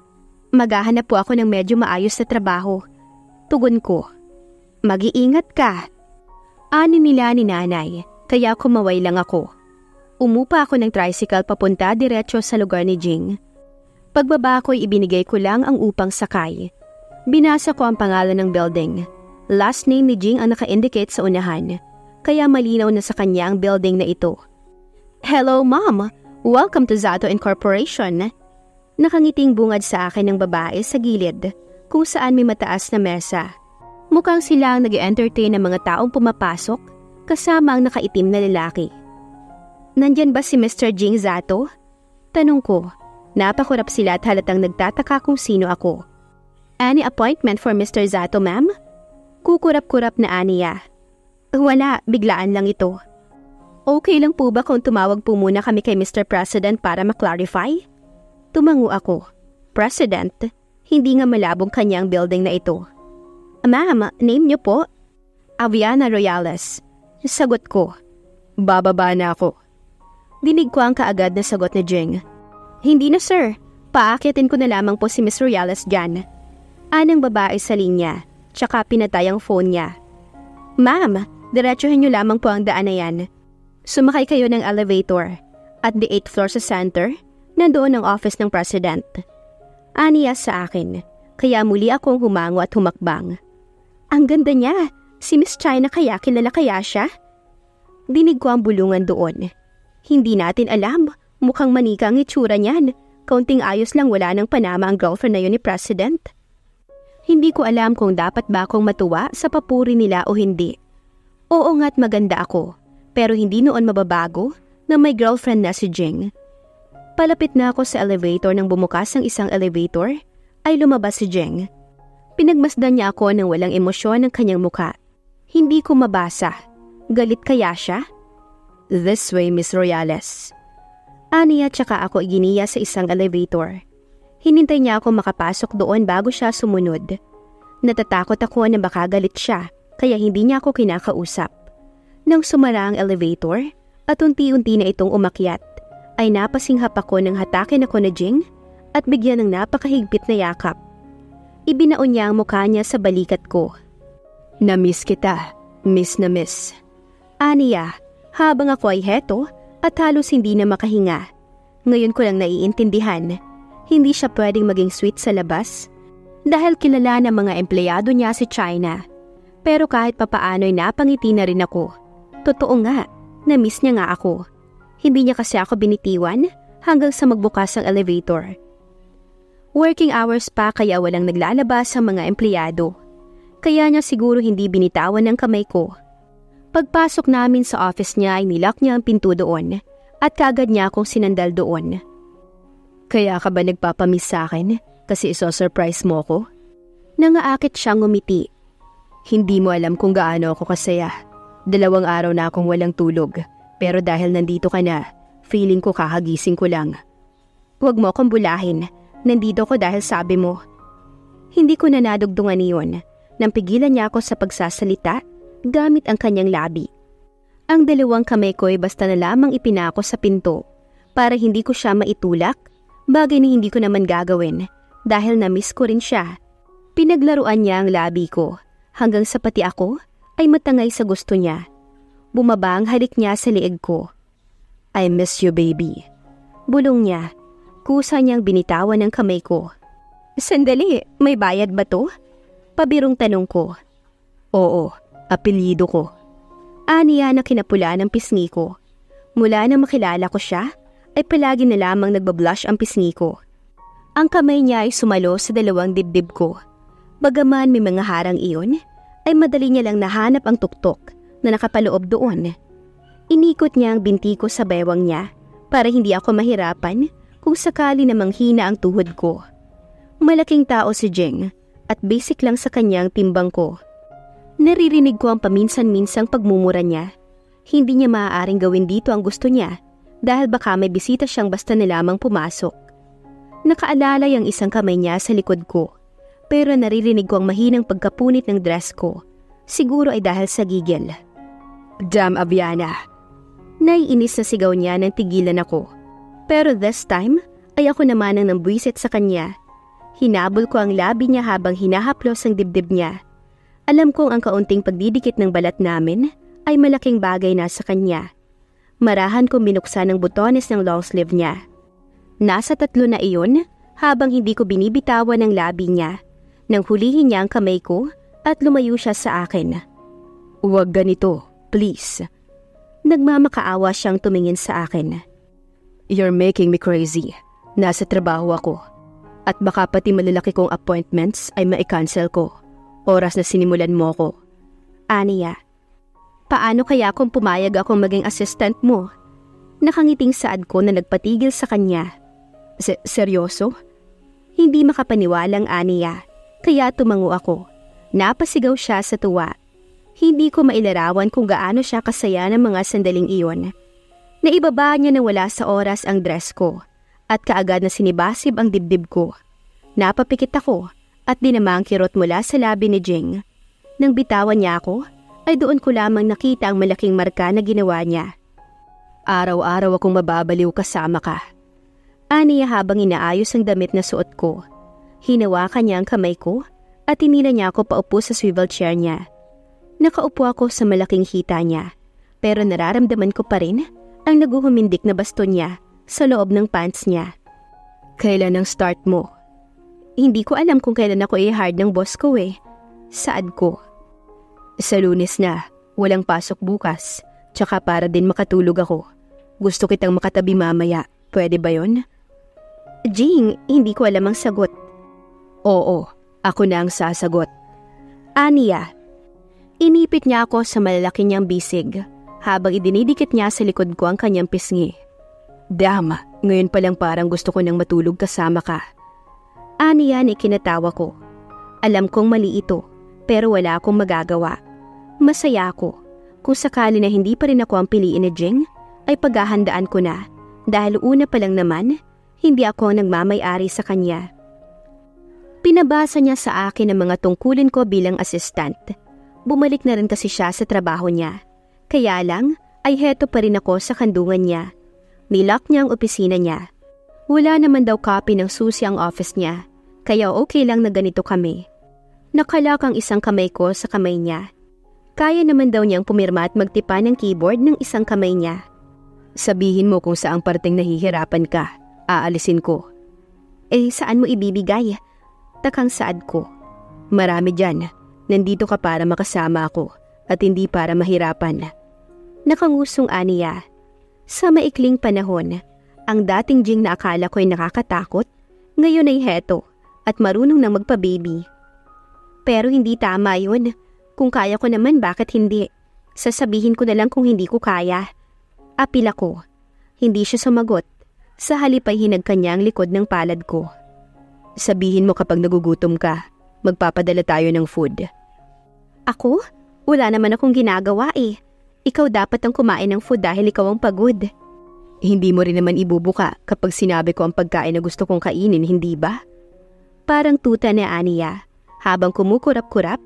Maghahanap po ako ng medyo maayos na trabaho. Tugon ko. Mag-iingat ka. Ani nila ni Nanay, kaya kumaway lang ako. Umupa ako ng tricycle papunta diretso sa lugar ni Jing. Pagbaba ko'y ibinigay ko lang ang upang sakay. Binasa ko ang pangalan ng building. Last name ni Jing ang naka-indicate sa unahan, kaya malinaw na sa kanya ang building na ito. Hello, Mom! Welcome to Zato Incorporation. Nakangiting bungad sa akin ng babae sa gilid, kung saan may mataas na mesa. Mukhang sila ang nag-entertain ng mga taong pumapasok, kasama ang nakaitim na lalaki. Nandyan ba si Mr. Jing Zato? Tanong ko. Napakurap sila at halatang nagtataka kung sino ako. Any appointment for Mr. Zato, ma'am? Kukurap-kurap na Aniya. Wala, biglaan lang ito. Okay lang po ba kung tumawag po muna kami kay Mr. President para ma-clarify? Tumango ako. President? Hindi nga malabong kanyang building na ito. Ma'am, name niyo po? Aviana Royales. Sagot ko. Bababa na ako. Dinig ko ang kaagad na sagot ni Jing. Hindi na sir. Paakyatin ko na lamang po si Miss Royales dyan. Anang babae sa linya, tsaka pinatay ang phone niya. Ma'am, diretsuhin niyo lamang po ang daan na yan. Sumakay kayo ng elevator. At the 8th floor sa center, nandoon ang office ng president. Aniya sa akin, kaya muli akong humango at humakbang. Ang ganda niya, si Miss China kaya kilala kaya siya? Dinig ko ang bulungan doon. Hindi natin alam, mukhang manika ang itsura niyan. Kaunting ayos lang wala ng panama ang girlfriend na yun ni President. Hindi ko alam kung dapat ba akong matuwa sa papuri nila o hindi. Oo nga't maganda ako, pero hindi noon mababago na may girlfriend na si Jing. Palapit na ako sa elevator nang bumukas ang isang elevator, ay lumabas si Jing. Pinagmasdan niya ako nang walang emosyon ng kanyang muka. Hindi ko mabasa. Galit kaya siya? This way, Miss Royales. Aniya tsaka ako iginiya sa isang elevator. Hinintay niya ako makapasok doon bago siya sumunod. Natatakot ako na baka galit siya, kaya hindi niya ako kinakausap. Nang sumara ang elevator, at unti-unti na itong umakyat, ay napasinghap ako ng hatakin ako na Jing at bigyan ng napakahigpit na yakap. Ibinaon niya ang mukha niya sa balikat ko. Na-miss kita, miss na miss. Aniya, habang ako ay heto at halos hindi na makahinga. Ngayon ko lang naiintindihan, hindi siya pwedeng maging sweet sa labas dahil kilala ng mga empleyado niya si China. Pero kahit papaano'y napangiti na rin ako. Totoo nga, na-miss niya nga ako. Hindi niya kasi ako binitiwan hanggang sa magbukas ang elevator. Working hours pa kaya walang naglalabas ang mga empleyado. Kaya niya siguro hindi binitawan ng kamay ko. Pagpasok namin sa office niya ay nilock niya ang pinto doon at kagad niya akong sinandal doon. Kaya ka ba nagpapamiss sa akin kasi iso-surprise mo ko? Nangaakit siyang ngumiti. Hindi mo alam kung gaano ako kasaya. 2 araw na akong walang tulog. Pero dahil nandito ka na, feeling ko kakagising ko lang. Huwag mo akong bulahin. Nandito ko dahil sabi mo. Hindi ko na nadugtungan iyon. Nang pigilan niya ako sa pagsasalita gamit ang kanyang labi. Ang 2 kamay ko ay basta na lamang ipinako sa pinto para hindi ko siya maitulak, bagay na hindi ko naman gagawin dahil na-miss ko rin siya. Pinaglaruan niya ang labi ko hanggang sa pati ako ay matangay sa gusto niya. Bumaba ang halik niya sa liig ko. I miss you, baby. Bulong niya. Kusa niyang binitawan ang kamay ko. Sandali, may bayad ba to? Pabirong tanong ko. Oo, apelyido ko. Aniya na kinapula ng pisngi ko. Mula nang makilala ko siya, ay palagi na lamang nagbablush ang pisngi ko. Ang kamay niya ay sumalo sa 2 dibdib ko. Bagaman may mga harang iyon, ay madali niya lang nahanap ang tuktok na nakapaloob doon. Inikot niya ang binti ko sa bewang niya para hindi ako mahirapan kung sakali namang hina ang tuhod ko. Malaking tao si Jing at basic lang sa kanyang timbang ko. Naririnig ko ang paminsan-minsang pagmumura niya. Hindi niya maaaring gawin dito ang gusto niya dahil baka may bisita siyang basta na lamang pumasok. Nakaalalay ang isang kamay niya sa likod ko pero naririnig ko ang mahinang pagkapunit ng dress ko. Siguro ay dahil sa gigil. Damn, Aviana. Naiinis na sigaw niya nang tigilan ako. Pero this time ay ako naman ang nambwisit sa kanya. Hinabol ko ang labi niya habang hinahaplos ang dibdib niya. Alam kong ang kaunting pagdidikit ng balat namin ay malaking bagay na sa kanya. Marahan kong binuksan ang butones ng long sleeve niya. Nasa 3 na iyon habang hindi ko binibitawan ang labi niya. Nang hulihin niya ang kamay ko at lumayo siya sa akin. Huwag ganito, please. Nagmamakaawa siyang tumingin sa akin. You're making me crazy. Nasa trabaho ako. At baka pati malalaki kong appointments ay ma-cancel ko. Oras na sinimulan mo ko. Aniya, paano kaya kung pumayag akong maging assistant mo? Nakangiting saad ko na nagpatigil sa kanya. Seryoso? Hindi makapaniwalang Aniya, kaya tumango ako. Napasigaw siya sa tuwa. Hindi ko mailarawan kung gaano siya kasaya ng mga sandaling iyon. Naibaba niya na wala sa oras ang dress ko at kaagad na sinibasib ang dibdib ko. Napapikit ako at dinama ang kirot mula sa labi ni Jing. Nang bitawan niya ako, ay doon ko lamang nakita ang malaking marka na ginawa niya. Araw-araw akong mababaliw kasama ka. Aniya habang inaayos ang damit na suot ko. Hinawakan niya ang kamay ko at tinila niya ako paupo sa swivel chair niya. Nakaupo ako sa malaking hita niya, pero nararamdaman ko pa rin ang naguhumindik na baston niya sa loob ng pants niya. Kailan ang start mo? Hindi ko alam kung kailan ako i-hard ng boss ko eh. Saad ko. Sa Lunes na, walang pasok bukas, tsaka para din makatulog ako. Gusto kitang makatabi mamaya, pwede ba yon? Jing, hindi ko alam ang sagot. Oo, ako na ang sasagot. Aniya. Inipit niya ako sa malalaki niyang bisig habang idinidikit niya sa likod ko ang kanyang pisngi. Dama, ngayon pa lang parang gusto ko nang matulog kasama ka. Aniya ni kinatawa ko. Alam kong mali ito, pero wala akong magagawa. Masaya ako. Kung sakali na hindi pa rin ako ang piliin ni Jing, ay paghahandaan ko na dahil una pa lang naman, hindi ako ang nagmamay-ari sa kanya. Pinabasa niya sa akin ang mga tungkulin ko bilang assistant. Bumalik na rin kasi siya sa trabaho niya. Kaya lang ay heto pa rin ako sa kandungan niya. Nilock niya ang opisina niya. Wala naman daw copy ng susi ang office niya, kaya okay lang na ganito kami. Nakalak ang isang kamay ko sa kamay niya. Kaya naman daw niyang pumirma at magtipa ng keyboard ng isang kamay niya. Sabihin mo kung saang parteng nahihirapan ka, aalisin ko. Eh, saan mo ibibigay? Takang saad ko. Marami dyan. Nandito ka para makasama ako at hindi para mahirapan. Nakangusong Aniya. Sa maikling panahon, ang dating Jing na akala ko'y nakakatakot, ngayon ay heto at marunong nang magpa-baby. Pero hindi tama yun. Kung kaya ko naman, bakit hindi? Sasabihin ko na lang kung hindi ko kaya. Apil ako. Hindi siya sumagot. Sa halip ay hinag kanya ang likod ng palad ko. Sabihin mo kapag nagugutom ka, magpapadala tayo ng food. Ako? Wala naman akong ginagawa eh. Ikaw dapat ang kumain ng food dahil ikaw ang pagod. Hindi mo rin naman ibubuka kapag sinabi ko ang pagkain na gusto kong kainin, hindi ba? Parang tuta ni Aniya habang kumukurap-kurap,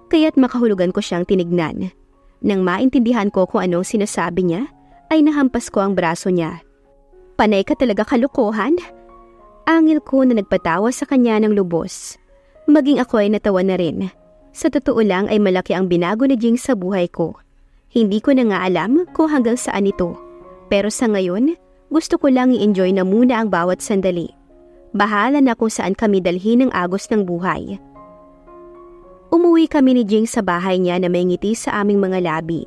kaya't makahulugan ko siyang tinignan. Nang maintindihan ko kung anong sinasabi niya, ay nahampas ko ang braso niya. Panay ka talaga kalokohan? Angil ko na nagpatawa sa kanya ng lubos. Maging ako ay natawa na rin. Sa totoo lang ay malaki ang binago ni Jing sa buhay ko. Hindi ko na nga alam kung hanggang saan ito. Pero sa ngayon, gusto ko lang i-enjoy na muna ang bawat sandali. Bahala na kung saan kami dalhin ng agos ng buhay. Umuwi kami ni Jing sa bahay niya na may ngiti sa aming mga labi.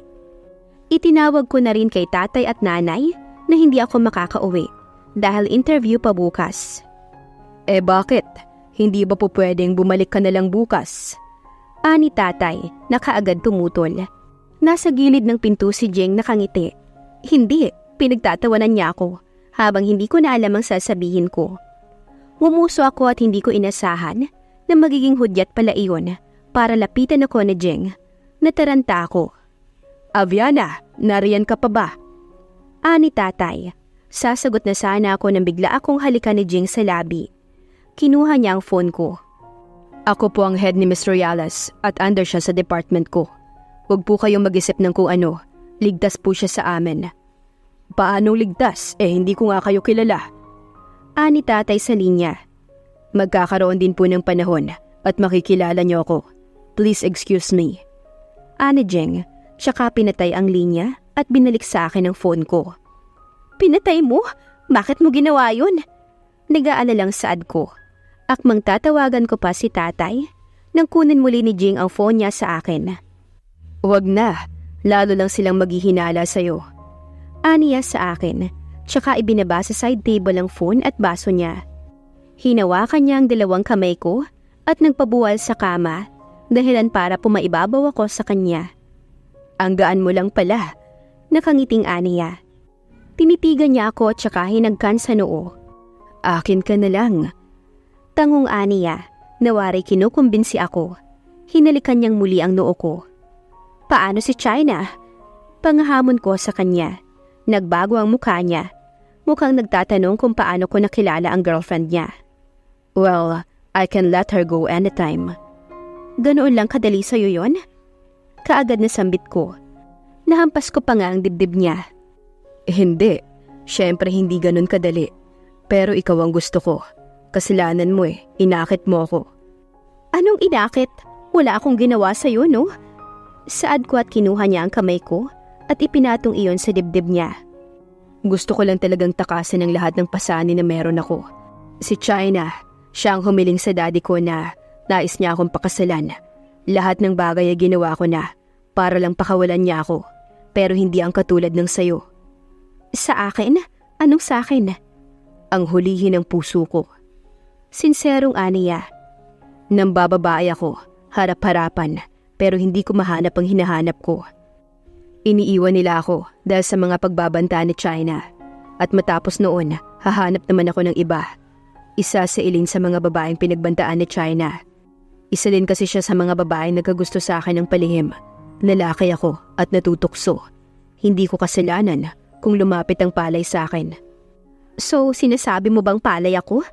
Itinawag ko na rin kay tatay at nanay na hindi ako makakauwi dahil interview pa bukas. Eh bakit? Hindi ba po pwedeng bumalik ka na lang bukas? Ani tatay, na kaagad tumutol. Nasa gilid ng pinto si Jing nakangiti. Hindi, pinagtatawanan niya ako habang hindi ko na alam ang sasabihin ko. Mumuso ako at hindi ko inasahan na magiging hudyat pala iyon para lapitan ako ni Jing. Nataranta ako. Aviana, nariyan ka pa ba? Ani tatay, sasagot na sana ako nang bigla akong halikan ni Jing sa labi. Kinuha niya ang phone ko. Ako po ang head ni Mr. Yalas at under siya sa department ko. Huwag po kayong mag-isip ng kung ano. Ligtas po siya sa amin. Paano ligtas? Eh hindi ko nga kayo kilala. Ani tatay sa linya. Magkakaroon din po ng panahon at makikilala niyo ako. Please excuse me. Ani Jing, tsaka pinatay ang linya at binalik sa akin ang phone ko. Pinatay mo? Bakit mo ginawa yun? Nag-aalalang saad ko. Akmang tatawagan ko pa si tatay nang kunin muli ni Jing ang phone niya sa akin. Huwag na, lalo lang silang maghihinala sa'yo. Aniya sa akin, tsaka ibinaba sa side table ang phone at baso niya. Hinawakan niya ang dalawang kamay ko at nagpabuwal sa kama, dahilan para pumaibabaw ako sa kanya. Ang gaan mo lang pala, nakangiting Aniya. Tinitigan niya ako at tsaka hinagkan sa noo. Akin ka na lang. Tangong Aniya, nawari kinukumbinsi ako. Hinalikan niyang muli ang noo ko. Paano si China? Panghamon ko sa kanya. Nagbago ang mukha niya. Mukhang nagtatanong kung paano ko nakilala ang girlfriend niya. Well, I can let her go anytime. Ganoon lang kadali sa'yo yon? Kaagad na sambit ko. Nahampas ko pa nga ang dibdib niya. Hindi. Siyempre hindi ganun kadali. Pero ikaw ang gusto ko. Kasalanan mo inakit mo ako. Anong inakit? Wala akong ginawa sa'yo, no? Saad ko at kinuha niya ang kamay ko at ipinatong iyon sa dibdib niya. Gusto ko lang talagang takasan ang lahat ng pasanin na meron ako. Si China, siya ang humiling sa daddy ko na nais niya akong pakasalan. Lahat ng bagay ay ginawa ko na para lang pakawalan niya ako. Pero hindi ang katulad ng sayo. Sa akin? Anong sa akin? Ang hulihin ng puso ko. Sinserong aniya. Nambababae ako, harap-harapan, pero hindi ko mahanap ang hinahanap ko. Iniiwan nila ako dahil sa mga pagbabanta ni China. At matapos noon, hahanap naman ako ng iba. Isa sa ilan sa mga babaeng pinagbantaan ni China. Isa din kasi siya sa mga babaeng nagkagusto sa akin ng palihim. Lalaki ako at natutukso. Hindi ko kasalanan kung lumapit ang palay sa akin. So, sinasabi mo bang palay ako?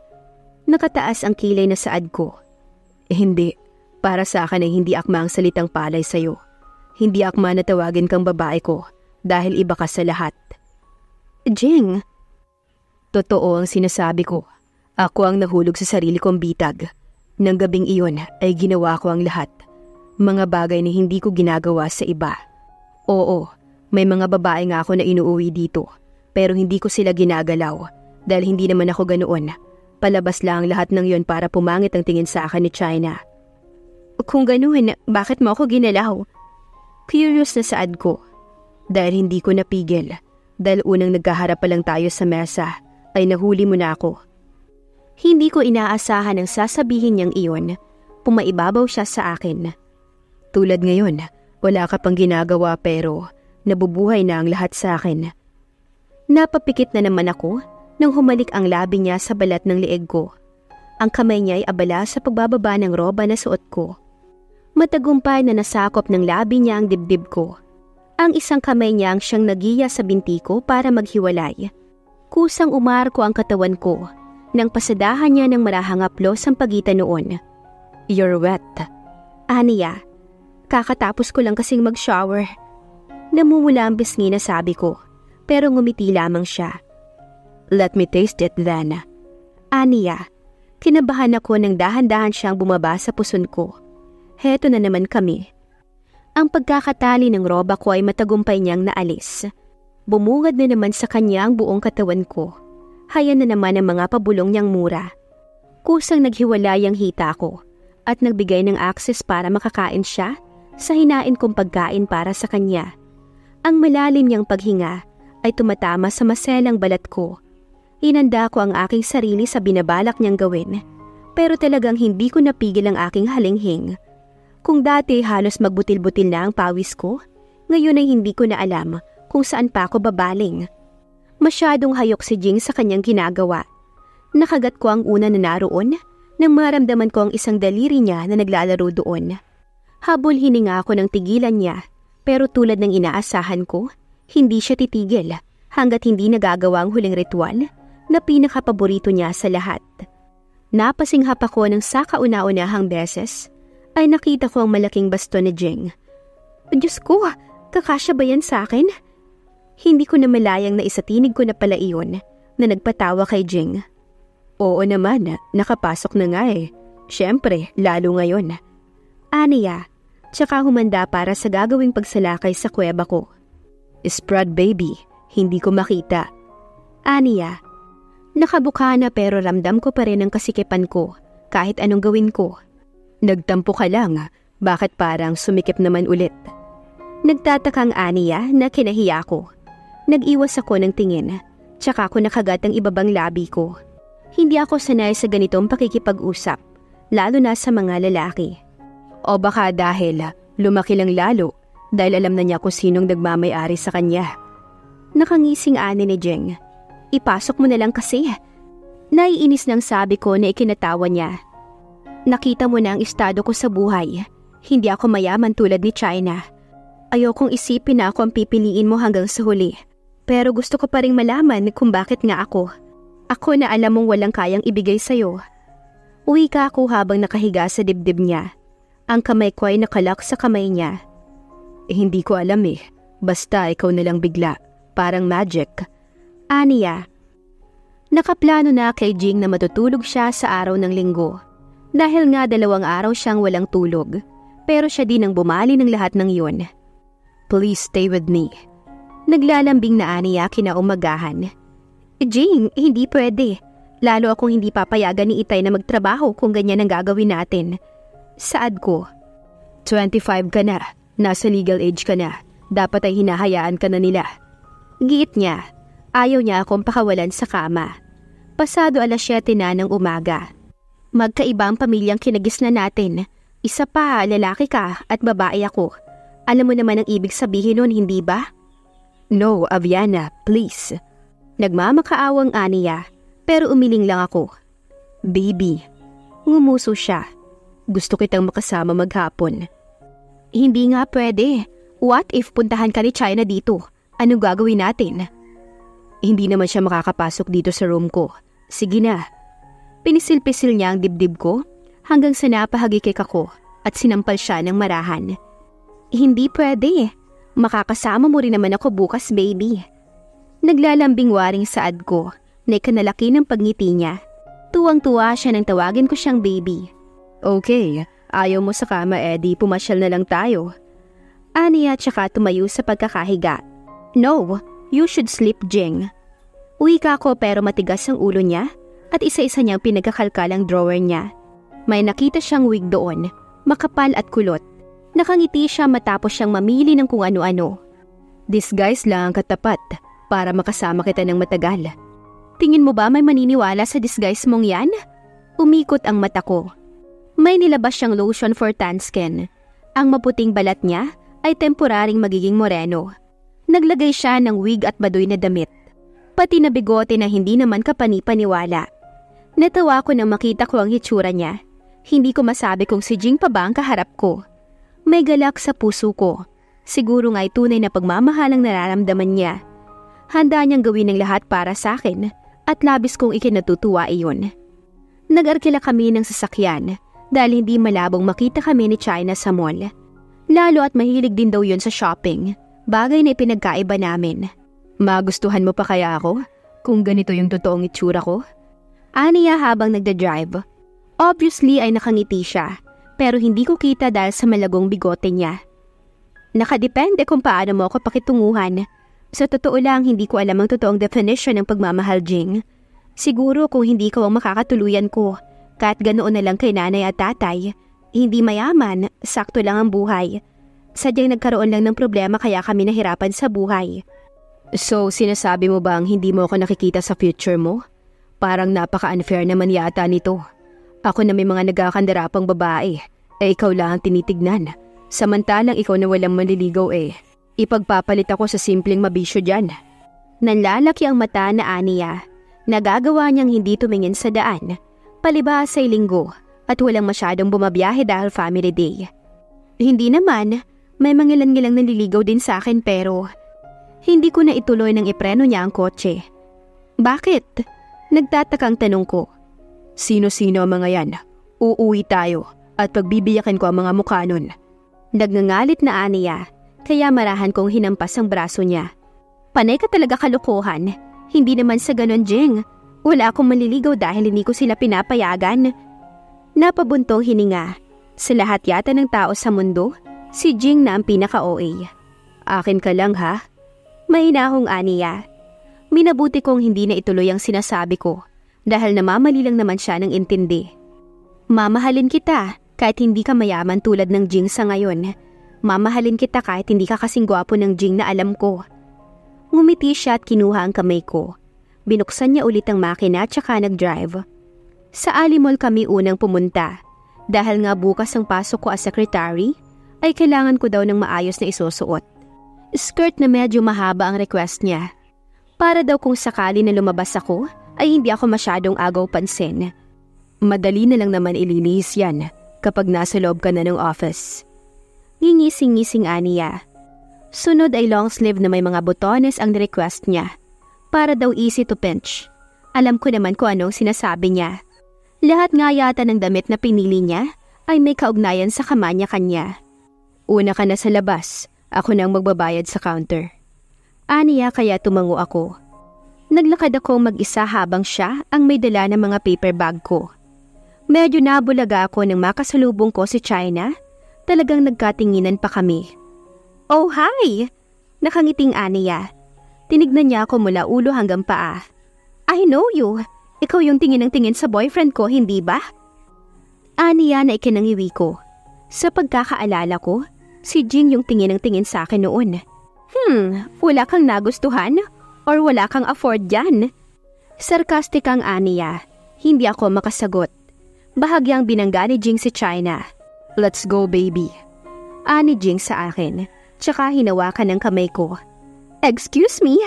Nakataas ang kilay na saad ko. Hindi. Para sa akin ay hindi akma ang salitang palay sa'yo. Hindi akma na tawagin kang babae ko dahil iba ka sa lahat. Jing! Totoo ang sinasabi ko. Ako ang nahulog sa sarili kong bitag. Nang gabing iyon ay ginawa ko ang lahat. Mga bagay na hindi ko ginagawa sa iba. Oo, may mga babae nga ako na inuuwi dito. Pero hindi ko sila ginagalaw dahil hindi naman ako ganoon. Palabas lang lahat ng yon para pumangit ang tingin sa akin ni China. Kung ganoon, bakit mo ako ginalaw? Curious na saad ko. Dahil hindi ko napigil. Dahil unang nagkaharap pa lang tayo sa mesa, ay nahuli mo na ako. Hindi ko inaasahan ang sasabihin niyang iyon. Pumaibabaw siya sa akin. Tulad ngayon, wala ka pang ginagawa pero nabubuhay na ang lahat sa akin. Napapikit na naman ako nang humalik ang labi niya sa balat ng leeg ko. Ang kamay niya ay abala sa pagbababa ng roba na suot ko. Matagumpay na nasakop ng labi niya ang dibdib ko. Ang isang kamay niya ang siyang nagiya sa binti ko para maghiwalay. Kusang umarko ang katawan ko nang pasadahan niya ng marahang haplos ang pagitan noon. You're wet. Aniya, kakatapos ko lang kasing mag-shower. Namumula ang bisngi na sabi ko, pero ngumiti lamang siya. Let me taste it then. Aniya, kinabahan ako nang dahan-dahan siyang bumaba sa puson ko. Heto na naman kami. Ang pagkakatali ng roba ko ay matagumpay niyang naalis. Bumungad na naman sa kanya ang buong katawan ko. Hayan na naman ang mga pabulong niyang mura. Kusang naghiwalay ang hita ko at nagbigay ng access para makakain siya sa hinain kong pagkain para sa kanya. Ang malalim niyang paghinga ay tumatama sa maselang balat ko. Inanda ko ang aking sarili sa binabalak niyang gawin, pero talagang hindi ko napigil ang aking halinghing. Kung dati halos magbutil-butil na ang pawis ko, ngayon ay hindi ko na alam kung saan pa ako babaling. Masyadong hayok si Jing sa kanyang ginagawa. Nakagat ko ang una na naroon nang maramdaman ko ang isang daliri niya na naglalaro doon. Habol hininga ako ng tigilan niya, pero tulad ng inaasahan ko, hindi siya titigil hanggat hindi nagagawa ang huling ritual na pinakapaborito niya sa lahat. Napasinghap ako ng sa kauna-unahang beses ay nakita ko ang malaking baston ni Jing. Diyos ko, kakasya ba yan sa akin? Hindi ko na malayang na isatinig ko na pala iyon na nagpatawa kay Jing. Oo naman, nakapasok na nga eh. Siyempre, lalo ngayon. Aniya, tsaka humanda para sa gagawing pagsalakay sa kuweba ko. Spread baby, hindi ko makita. Aniya, nakabuka na pero ramdam ko pa rin ang kasikipan ko kahit anong gawin ko. Nagtampo ka lang, bakit parang sumikip naman ulit? Nagtatakang Aniya na kinahiya ko. Nag-iwas ako ng tingin, tsaka ako nakagat ang ibabang labi ko. Hindi ako sanay sa ganitong pakikipag-usap, lalo na sa mga lalaki. O baka dahil lumaki lang lalo dahil alam na niya kung sinong nagmamay-ari sa kanya. Nakangising ani ni Jing. Ipasok mo na lang kasi. Naiinis nang sabi ko na ikinatawa niya. Nakita mo na ang estado ko sa buhay. Hindi ako mayaman tulad ni China. Ayokong isipin na ako ang pipiliin mo hanggang sa huli. Pero gusto ko pa ring malaman kung bakit nga ako. Ako na alam mong walang kayang ibigay sa'yo. Wika ako habang nakahiga sa dibdib niya. Ang kamay ko ay nakalak sa kamay niya. Hindi ko alam eh. Basta ikaw na lang bigla. Parang magic. Aniya. Nakaplano na kay Jing na matutulog siya sa araw ng linggo. Dahil nga 2 araw siyang walang tulog. Pero siya din ang bumali ng lahat ng yun. Please stay with me. Naglalambing na Aniya kinaumagahan. Jing, hindi pwede. Lalo akong hindi papayagan ni Itay na magtrabaho kung ganyan ang gagawin natin. Saad ko. 25 ka na. Nasa legal age ka na. Dapat ay hinahayaan ka na nila. Giit niya. Ayaw niya akong pakawalan sa kama. Pasado 7:00 na ng umaga. Magkaiba ang pamilyang kinagisnan natin. Isa pa, lalaki ka at babae ako. Alam mo naman ang ibig sabihin nun, hindi ba? No, Aviana, please. Nagmamakaawang Aniya, pero umiling lang ako. Baby. Ngumuso siya. Gusto kitang makasama maghapon. Hindi nga pwede. What if puntahan ka ni China dito? Anong gagawin natin? Hindi naman siya makakapasok dito sa room ko. Sige na. Pinisil-pisil niya ang dibdib ko hanggang sa napahagikik ako at sinampal siya ng marahan. Hindi pwede. Makakasama mo rin naman ako bukas, baby. Naglalambing waring saad ko na ikanalaki ng pagngiti niya. Tuwang-tuwa siya nang tawagin ko siyang baby. Okay, ayaw mo sa kama, Eddie. Pumasyal na lang tayo. Aniya tsaka tumayo sa pagkakahiga. No, you should sleep, Jing. Wika ko pero matigas ang ulo niya at isa-isa niyang pinagkakalkalang drawer niya. May nakita siyang wig doon, makapal at kulot. Nakangiti siya matapos siyang mamili ng kung ano-ano. Disguise lang ang katapat para makasama kita ng matagal. Tingin mo ba may maniniwala sa disguise mong yan? Umikot ang mata ko. May nilabas siyang lotion for tan skin. Ang maputing balat niya ay temporaring magiging moreno. Naglagay siya ng wig at baduy na damit. Pati na bigote na hindi naman kapani-paniwala. Natawa ko nang makita ko ang hitsura niya. Hindi ko masabi kung si Jing pa ba ang kaharap ko. May galak sa puso ko. Siguro nga'y tunay na pagmamahal ang nararamdaman niya. Handa niyang gawin ang lahat para sa akin at labis kong ikinatutuwa iyon. Nag-arkila kami ng sasakyan dahil hindi malabong makita kami ni China sa mall. Lalo at mahilig din daw yun sa shopping. Bagay na ipinagkaiba namin. Magustuhan mo pa kaya ako kung ganito yung totoong itsura ko? Aniya habang nagda-drive. Obviously ay nakangiti siya, pero hindi ko kita dahil sa malagong bigote niya. Nakadepende kung paano mo ako pakitunguhan. Sa totoo lang, hindi ko alam ang totoong definition ng pagmamahal, Jing. Siguro kung hindi ka ang makakatuluyan ko, kahit ganoon na lang kay nanay at tatay, hindi mayaman, sakto lang ang buhay. Sadyang nagkaroon lang ng problema kaya kami nahirapan sa buhay. So, sinasabi mo bang hindi mo ako nakikita sa future mo? Parang napaka-unfair naman yata nito. Ako na may mga nagkakandarapang babae, ikaw lang ang tinitignan. Samantalang ikaw na walang manliligaw ipagpapalit ako sa simpleng mabisyo dyan. Nanlalaki ang mata na Aniya. Nagagawa niyang hindi tumingin sa daan. Palibhas ay linggo at walang masyadong bumabiyahe dahil family day. Hindi naman, may mangilan-ngilang naliligaw din sa akin pero hindi ko na ituloy nang ipreno niya ang kotse. Bakit? Nagtatakang tanong ko. Sino-sino ang mga yan? Uuwi tayo at pagbibiyakin ko ang mga mukha nun. Nagngangalit na Aniya, kaya marahan kong hinampas ang braso niya. Panay ka talaga kalokohan. Hindi naman sa ganon, Jing. Wala akong manliligaw dahil hindi ko sila pinapayagan. Napabuntong hininga. Sa lahat yata ng tao sa mundo, si Jing na ang pinaka-OA. Akin ka lang ha? Mahinahong Aniya. Minabuti kong hindi na ituloy ang sinasabi ko dahil namamali lang naman siya ng intindi. Mamahalin kita kahit hindi ka mayaman tulad ng Jing sa ngayon. Mamahalin kita kahit hindi ka kasing gwapo ng Jing na alam ko. Ngumiti siya at kinuha ang kamay ko. Binuksan niya ulit ang makina at saka nag-drive. Sa Alimol kami unang pumunta. Dahil nga bukas ang pasok ko as secretary, ay kailangan ko daw ng maayos na isusuot. Skirt na medyo mahaba ang request niya. Para daw kung sakali na lumabas ako, ay hindi ako masyadong agaw pansin. Madali na lang naman ililihis yan kapag nasa loob ka na ng office. Ngingising-ngising Aniya. Sunod ay long sleeve na may mga botones ang request niya. Para daw easy to pinch. Alam ko naman kung anong sinasabi niya. Lahat nga yata ng damit na pinili niya ay may kaugnayan sa kanya-kanya. Una ka na sa labas, ako nang magbabayad sa counter. Aniya kaya tumango ako. Naglakad ako mag-isa habang siya ang may dala ng mga paper bag ko. Medyo nabulaga ako nang makasalubong ko si China. Talagang nagkatinginan pa kami. Oh, hi! Nakangiting Aniya. Tinignan niya ako mula ulo hanggang paa. I know you. Ikaw yung tingin ng tingin sa boyfriend ko, hindi ba? Aniya na ikinangiwi ko. Sa pagkakaalala ko, si Jing yung tingin ng tingin sa akin noon. Wala kang nagustuhan? Or wala kang afford dyan? Sarcastic ang Aniya. Hindi ako makasagot. Bahagyang binangga ni Jing si China. Let's go, baby. Ani Jing sa akin, tsaka hinawakan ng kamay ko. Excuse me?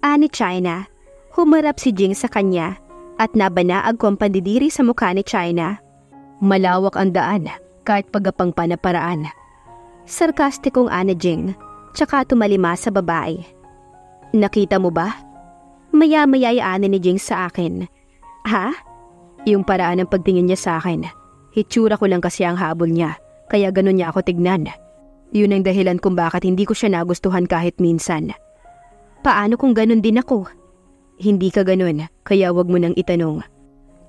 Ani China. Humarap si Jing sa kanya at nabanaag ko ang pandidiri sa mukha ni China. Malawak ang daan kahit pagapang panaparaan. Sarkastikong Ani Jing, tsaka tumalima sa babae. Nakita mo ba? Maya-maya ani ni Jing sa akin. Ha? Yung paraan ng pagtingin niya sa akin. Hitsura ko lang kasi ang habol niya, kaya ganun niya ako tignan. Yun ang dahilan kung bakit hindi ko siya nagustuhan kahit minsan. Paano kung ganun din ako? Hindi ka ganun, kaya wag mo nang itanong.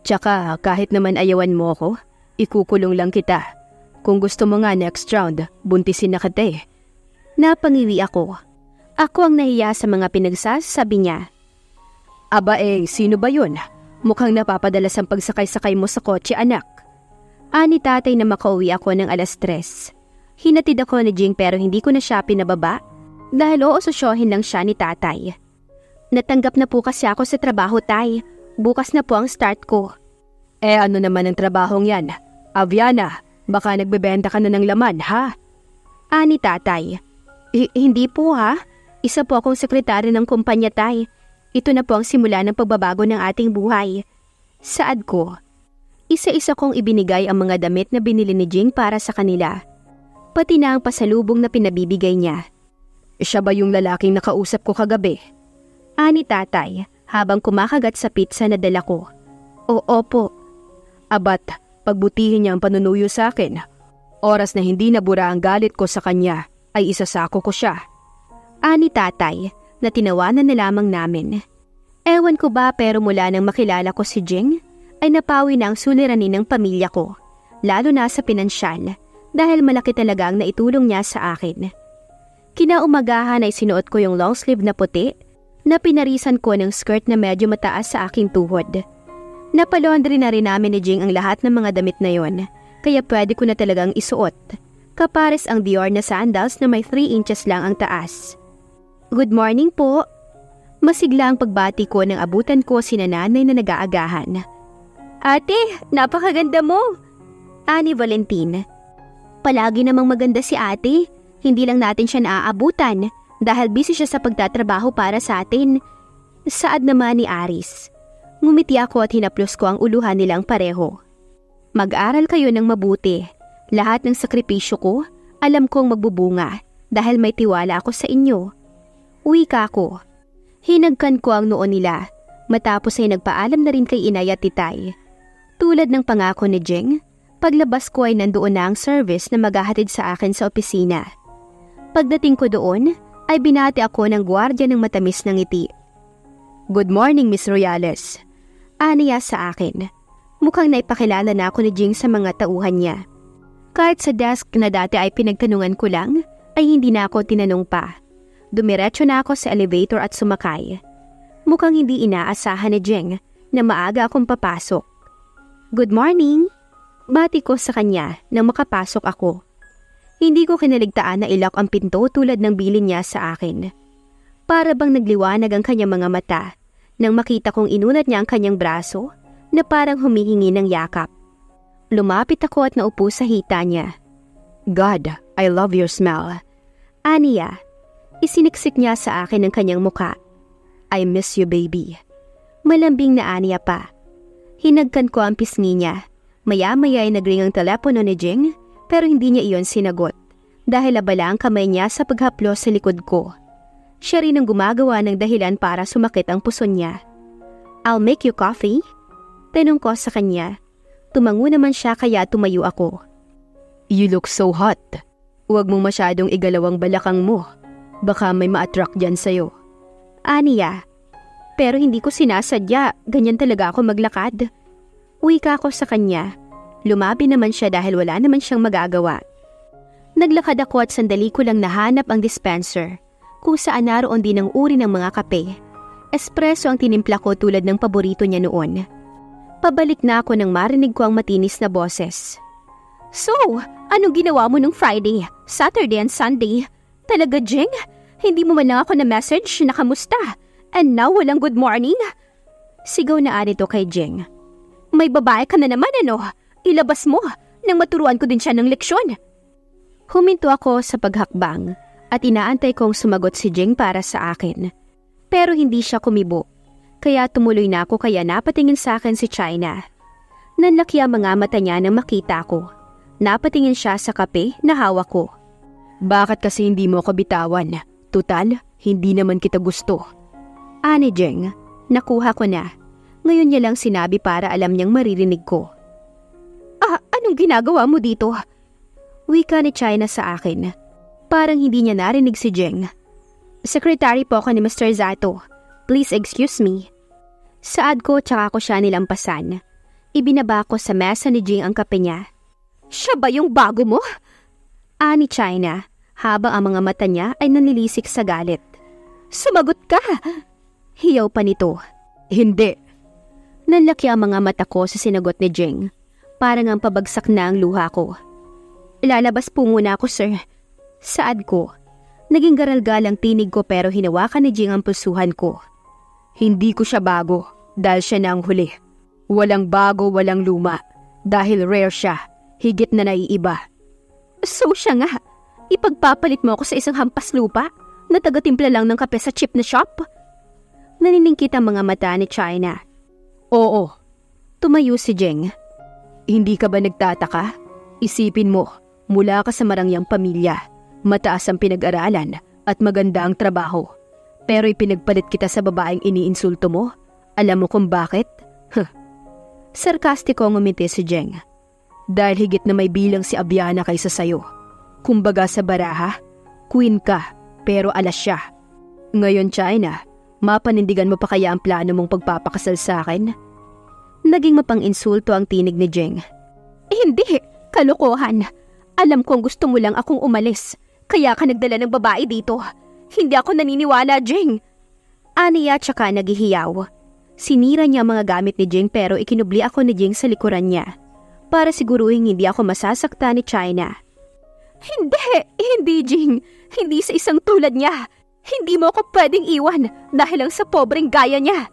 Tsaka kahit naman ayawan mo ako, ikukulong lang kita. Kung gusto mo nga next round, buntisin na kita eh. Napangiwi ako. Ako ang nahiya sa mga pinagsasabi niya. Aba sino ba yun? Mukhang napapadalas ang pagsakay-sakay mo sa kotse, anak. Ani tatay na makauwi ako ng 3:00. Hinatid ako ni Jing pero hindi ko na siya pinababa dahil oososyohin lang siya ni tatay. Natanggap na po kasi ako sa trabaho, tay. Bukas na po ang start ko. Ano naman ang trabahong yan? Aviana, baka nagbebenta ka na ng laman, ha? Ani tatay. Hindi po ha. Isa po akong sekretary ng kumpanya, tay. Ito na po ang simula ng pagbabago ng ating buhay. Saad ko. Isa-isa kong ibinigay ang mga damit na binili ni Jing para sa kanila. Pati na ang pasalubong na pinabibigay niya. Siya ba yung lalaking nakausap ko kagabi? Ani tatay, habang kumakagat sa pizza na dala ko. Opo. Abat, pagbutihin niya ang panunuyo sa akin. Oras na hindi nabura ang galit ko sa kanya, ay isasako ko siya. Ani tatay, na tinawanan na lamang namin. Ewan ko ba pero mula nang makilala ko si Jing, ay napawi na ang suliranin ng pamilya ko, lalo na sa pinansyal. Dahil malaki talaga ang naitulong niya sa akin. Kinaumagahan ay sinuot ko yung long sleeve na puti na pinarisan ko ng skirt na medyo mataas sa aking tuhod. Napalaundry na rin namin ni Jing ang lahat ng mga damit na yon, kaya pwede ko na talagang isuot. Kapares ang Dior na sandals na may 3 inches lang ang taas. Good morning po. Masigla ang pagbati ko nang abutan ko si nanay na nag-aagahan. Ate, napakaganda mo! Ani Valentin. Palagi namang maganda si ate. Hindi lang natin siya naaabutan dahil busy siya sa pagtatrabaho para sa atin. Saad naman ni Aris. Ngumiti ako at hinaplos ko ang uluhan nilang pareho. Mag-aral kayo ng mabuti. Lahat ng sakripisyo ko, alam kong magbubunga dahil may tiwala ako sa inyo. Uwi ka ako. Hinagkan ko ang noon nila. Matapos ay nagpaalam na rin kay inay at titay. Tulad ng pangako ni Jing, paglabas ko ay nandoon na ang service na maghahatid sa akin sa opisina. Pagdating ko doon, ay binati ako ng gwardiya ng matamis na ngiti. Good morning, Miss Royales. Aniya sa akin. Mukhang naipakilala na ako ni Jing sa mga tauhan niya. Kahit sa desk na dati ay pinagtanungan ko lang, ay hindi na ako tinanong pa. Dumiretso na ako sa elevator at sumakay. Mukhang hindi inaasahan ni Jing na maaga akong papasok. Good morning! Bati ko sa kanya nang makapasok ako. Hindi ko kinaligtaan na ilak ang pinto tulad ng bilin niya sa akin. Para bang nagliwanag ang kanyang mga mata nang makita kong inunat niya ang kanyang braso na parang humihingi ng yakap. Lumapit ako at naupo sa hita niya. God, I love your smell. Aniya, isiniksik niya sa akin ang kanyang muka. I miss you, baby. Malambing na aniya pa. Hinagkan ko ang pisngi niya. Maya-maya ay nagring ang telepono ni Jing pero hindi niya iyon sinagot. dahil abala ang kamay niya sa paghaplos sa likod ko. Siya rin ang gumagawa ng dahilan para sumakit ang puso niya. "I'll make you coffee?" Tanong ko sa kanya. Tumango naman siya kaya tumayo ako. "You look so hot. Huwag mong masyadong igalawang balakang mo. Baka may ma-attract dyan sa'yo." Aniya. Pero hindi ko sinasadya, ganyan talaga ako maglakad. Wika ko sa kanya. Lumabi naman siya dahil wala naman siyang magagawa. Naglakad ako at sandali ko lang nahanap ang dispenser, kung saan naroon din ang uri ng mga kape. Espresso ang tinimpla ko tulad ng paborito niya noon. Pabalik na ako nang marinig ko ang matinis na boses. "So, anong ginawa mo nung Friday, Saturday and Sunday? Talaga, Jing? Hindi mo man lang ako na message na kamusta? And now walang good morning?" Sigaw na anito kay Jing. "May babae ka na naman ano? Ilabas mo nang maturuan ko din siya ng leksyon." Huminto ako sa paghakbang at inaantay kong sumagot si Jing para sa akin. Pero hindi siya kumibo. Kaya tumuloy na ako kaya napatingin sa akin si China. Nanlaki ang mga mata niya nang makita ko. Napatingin siya sa kape na hawak ko. "Bakit kasi hindi mo ko bitawan? Tutal, hindi naman kita gusto." Ani Jing, nakuha ko na. Ngayon niya lang sinabi para alam niyang maririnig ko. Anong ginagawa mo dito?" Wika ni China sa akin. Parang hindi niya narinig si Jing. "Secretary po ako ni Mr. Zato. Please excuse me." Saad ko tsaka ko siya nilampasan. Ibinaba ko sa mesa ni Jing ang kape niya. "Siya ba yung bago mo?" Ani China, habang ang mga mata niya ay nanlilisik sa galit. "Sumagot ka!" Hiyaw pa nito. "Hindi." Nanlaki ang mga mata ko sa sinagot ni Jing. Parang ang pabagsak na ang luha ko. "Lalabas po muna ako, sir." Saad ko. Naging garalgal ang tinig ko pero hinawakan ni Jing ang pulsuhan ko. "Hindi ko siya bago dahil siya na ang huli. Walang bago, walang luma. Dahil rare siya, higit na naiiba." "So siya nga, ipagpapalit mo ako sa isang hampas lupa na taga-timpla lang ng kape sa chip na shop?" Naniningkit ang mga mata ni China. "Oo." Tumayo si Jing. "Hindi ka ba nagtataka? Isipin mo, mula ka sa marangyang pamilya. Mataas ang pinag-aralan at maganda ang trabaho. Pero ipinagpalit kita sa babaeng iniinsulto mo? Alam mo kung bakit?" Sarkastiko ngumiti si Jing. "Dahil higit na may bilang si Abiana kaysa sayo. Kumbaga sa baraha, queen ka, pero alas siya. Ngayon, China, mapanindigan mo pa kaya ang plano mong pagpapakasal sa akin?" Naging mapang-insulto ang tinig ni Jing. "Hindi, kalokohan. Alam kong gusto mo lang akong umalis. Kaya ka nagdala ng babae dito. Hindi ako naniniwala, Jing." Aniya tsaka naghihiyaw. Sinira niya mga gamit ni Jing pero ikinubli ako ni Jing sa likuran niya. Para siguruhin hindi ako masasakta ni China. Hindi Jing. Hindi sa isang tulad niya. Hindi mo ako pwedeng iwan dahil lang sa pobreng gaya niya."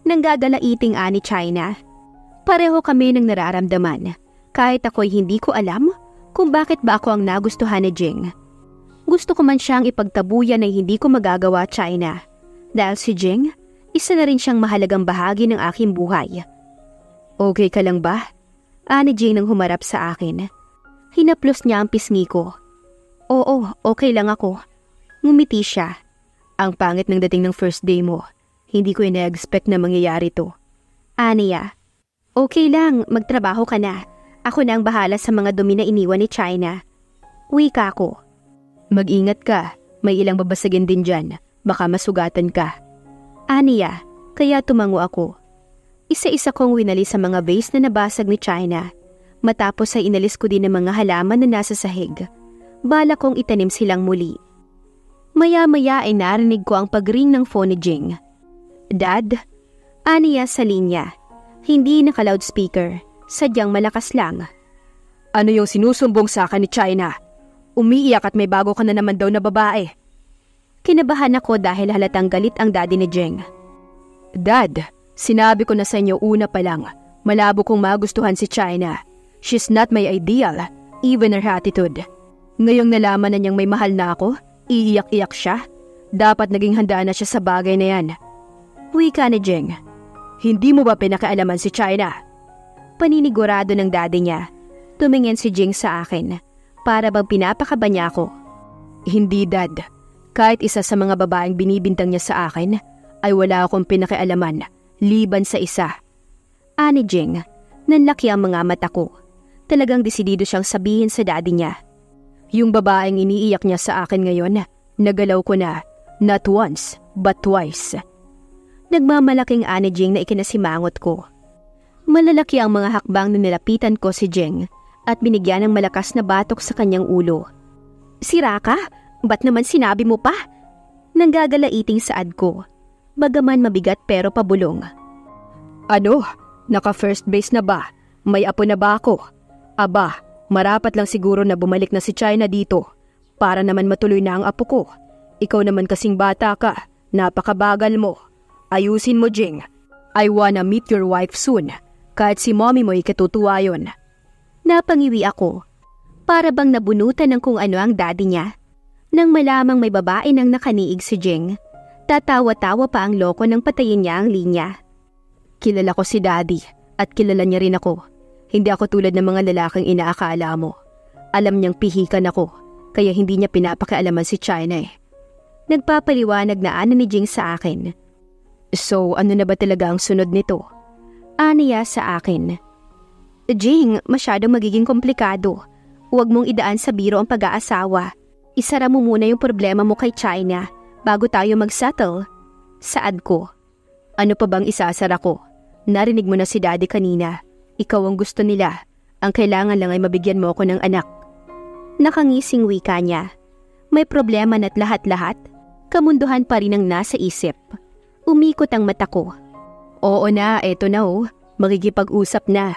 Nanggagalaiting ani China. Pareho kami ng nararamdaman. Kahit ako'y hindi ko alam kung bakit ba ako ang nagustuhan ni Jing. Gusto ko man siyang ipagtabuyan ay hindi ko magagawa, China. Dahil si Jing, isa na rin siyang mahalagang bahagi ng aking buhay. "Okay ka lang ba?" Ani Jing nang humarap sa akin. Hinaplos niya ang pisngi ko. "Oo, okay lang ako." Ngumiti siya. "Ang pangit ng dating ng first day mo. Hindi ko ina-expect na mangyayari to." Aniya. "Okay lang, magtrabaho ka na. Ako na ang bahala sa mga dumi na iniwan ni China." Wika ko. "Mag-ingat ka, may ilang babasagin din dyan. Baka masugatan ka." Aniya, kaya tumango ako. Isa-isa kong winali sa mga vase na nabasag ni China. Matapos ay inalis ko din ang mga halaman na nasa sahig. Bala kong itanim silang muli. Maya-maya ay narinig ko ang pag-ring ng phone ni Jing. "Dad?" Aniya sa linya. Hindi naka-loudspeaker. Sadyang malakas lang. "Ano yung sinusumbong sa akin ni China? Umiiyak at may bago ka na naman daw na babae." Kinabahan ako dahil halatang galit ang daddy ni Jing. "Dad, sinabi ko na sa inyo una pa lang, malabo kong magustuhan si China. She's not my ideal, even her attitude. Ngayong nalaman na niyang may mahal na ako, iiyak-iyak siya. Dapat naging handa na siya sa bagay na yan." Wika ni Jing. "Hindi mo ba pinakialaman si China?" Paninigurado ng daddy niya. Tumingin si Jing sa akin. para bang pinapakaba niya ako. Hindi, Dad. Kahit isa sa mga babaeng binibintang niya sa akin, ay wala akong pinakialaman, liban sa isa. Ani Jing, nanlaki ang mga mata ko. Talagang desidido siyang sabihin sa daddy niya. Yung babaeng iniiyak niya sa akin ngayon, nagalaw ko na, not once, but twice. Nagmamalaking Ani Jing na ikinasimangot ko. Malalaki ang mga hakbang na nilapitan ko si Jing at binigyan ng malakas na batok sa kanyang ulo. Sira ka? Ba't naman sinabi mo pa? Nanggagalaiting saad ko. Bagaman mabigat pero pabulong. Ano? Naka-first base na ba? May apo na ba ako? Aba, marapat lang siguro na bumalik na si China dito para naman matuloy na ang apo ko. Ikaw naman kasing bata ka, napakabagal mo. Ayusin mo, Jing. I wanna meet your wife soon. Kahit si mommy mo ikatutuwa yun. Napangiwi ako. Para bang nabunutan ng kung ano ang daddy niya. Nang malamang may babae nang nakaniig si Jing, tatawa-tawa pa ang loko nang patayin niya ang linya. Kilala ko si daddy at kilala niya rin ako. Hindi ako tulad ng mga lalaking inaakala mo. Alam niyang pihikan ako, kaya hindi niya pinapakialaman si China eh. Nagpapaliwanag na ana ni Jing sa akin. So, ano na ba talaga ang sunod nito? Aniya sa akin. Jing, masyadong magiging komplikado. Huwag mong idaan sa biro ang pag-aasawa. Isara mo muna yung problema mo kay China bago tayo mag-settle. Saad ko. Ano pa bang isasara ko? Narinig mo na si daddy kanina. Ikaw ang gusto nila. Ang kailangan lang ay mabigyan mo ako ng anak. Nakangising wika niya. May problema na't lahat-lahat. Kamunduhan pa rin ang nasa isip. Umikot ang mata ko. Oo na, eto na oh. Magigipag-usap na.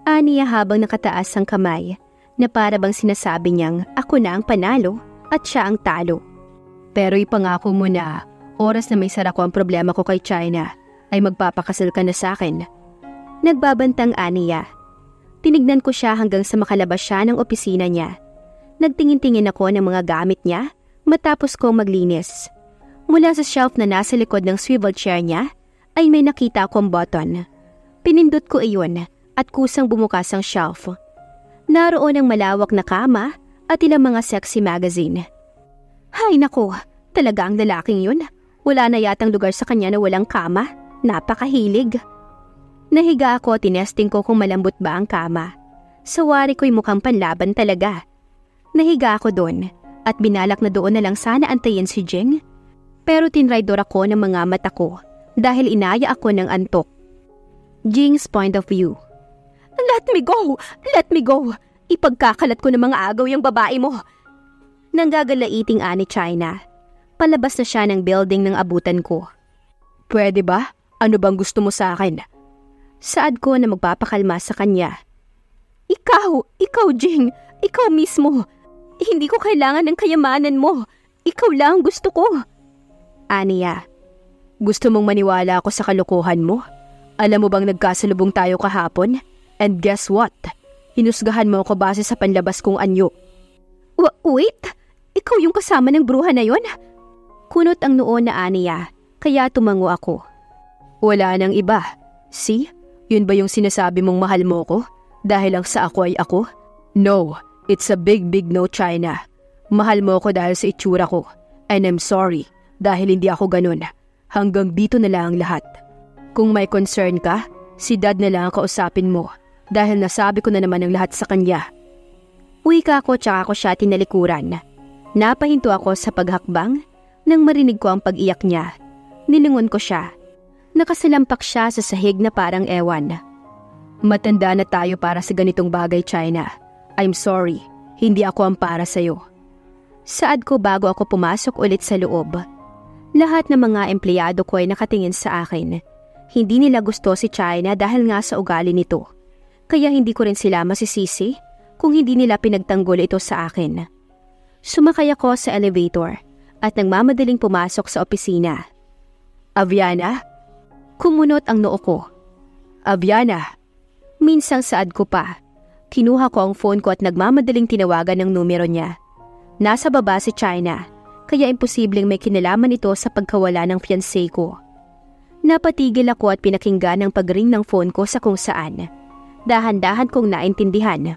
Aniya habang nakataas ang kamay na para bang sinasabi niyang ako na ang panalo at siya ang talo. Pero ipangako mo na, oras na may sara ko ang problema ko kay China, ay magpapakasal ka na sa akin. Nagbabantang Aniya. Tinignan ko siya hanggang sa makalabas siya ng opisina niya. Nagtingin-tingin ako ng mga gamit niya matapos kong maglinis. Mula sa shelf na nasa likod ng swivel chair niya, ay may nakita akong button. Pinindot ko iyon at kusang bumukas ang shelf. Naroon ang malawak na kama at ilang mga sexy magazine. Hay nako, talaga ang lalaking yun. Wala na yatang lugar sa kanya na walang kama. Napakahilig. Nahiga ako at tinesting ko kung malambot ba ang kama. Sawari ko'y mukhang panlaban talaga. Nahiga ako doon at binalak na doon na lang sana antayin si Jing. Pero tinraidor ako ng mga mata ko dahil inaya ako ng antok. Jing's point of view. Let me go! Let me go! Ipagkakalat ko ng mga agaw yung babae mo. Nanggagalaiting ani China. Palabas na siya ng building ng abutan ko. Pwede ba? Ano bang gusto mo sa akin? Saad ko na magpapakalma sa kanya. Ikaw Jing, ikaw mismo. Hindi ko kailangan ng kayamanan mo. Ikaw lang gusto ko. Aniya. Gusto mong maniwala ako sa kalokohan mo? Alam mo bang nagkasalubong tayo kahapon? And guess what? Hinusgahan mo ako base sa panlabas kong anyo. Wait? Ikaw yung kasama ng bruha na yon? Kunot ang noo na Aniya, kaya tumango ako. Wala nang iba. See? Yun ba yung sinasabi mong mahal mo ko? Dahil lang sa ako ay ako? No, it's a big no, China. Mahal mo ko dahil sa itsura ko. And I'm sorry, dahil hindi ako ganun. Hanggang dito na lang ang lahat. Kung may concern ka, si Dad na lang ang kausapin mo. Dahil nasabi ko na naman ang lahat sa kanya. Wika ko tsaka ko siya tinalikuran. Napahinto ako sa paghakbang nang marinig ko ang pag-iyak niya. Nilingon ko siya. Nakasalampak siya sa sahig na parang ewan. Matanda na tayo para sa ganitong bagay, China. I'm sorry, hindi ako ang para sa'yo. Saad ko bago ako pumasok ulit sa loob. Lahat ng mga empleyado ko ay nakatingin sa akin. Hindi nila gusto si China dahil nga sa ugali nito. Kaya hindi ko rin sila masisisi kung hindi nila pinagtanggol ito sa akin. Sumakay ako sa elevator at nagmamadaling pumasok sa opisina. Aviana? Kumunot ang noo ko. Aviana? Minsang saad ko pa. Kinuha ko ang phone ko at nagmamadaling tinawagan ng numero niya. Nasa baba si China, kaya imposibleng may kinalaman ito sa pagkawala ng fiancé ko. Napatigil ako at pinakinggan ang pagring ng phone ko sa kung saan. Dahan-dahan kong naintindihan.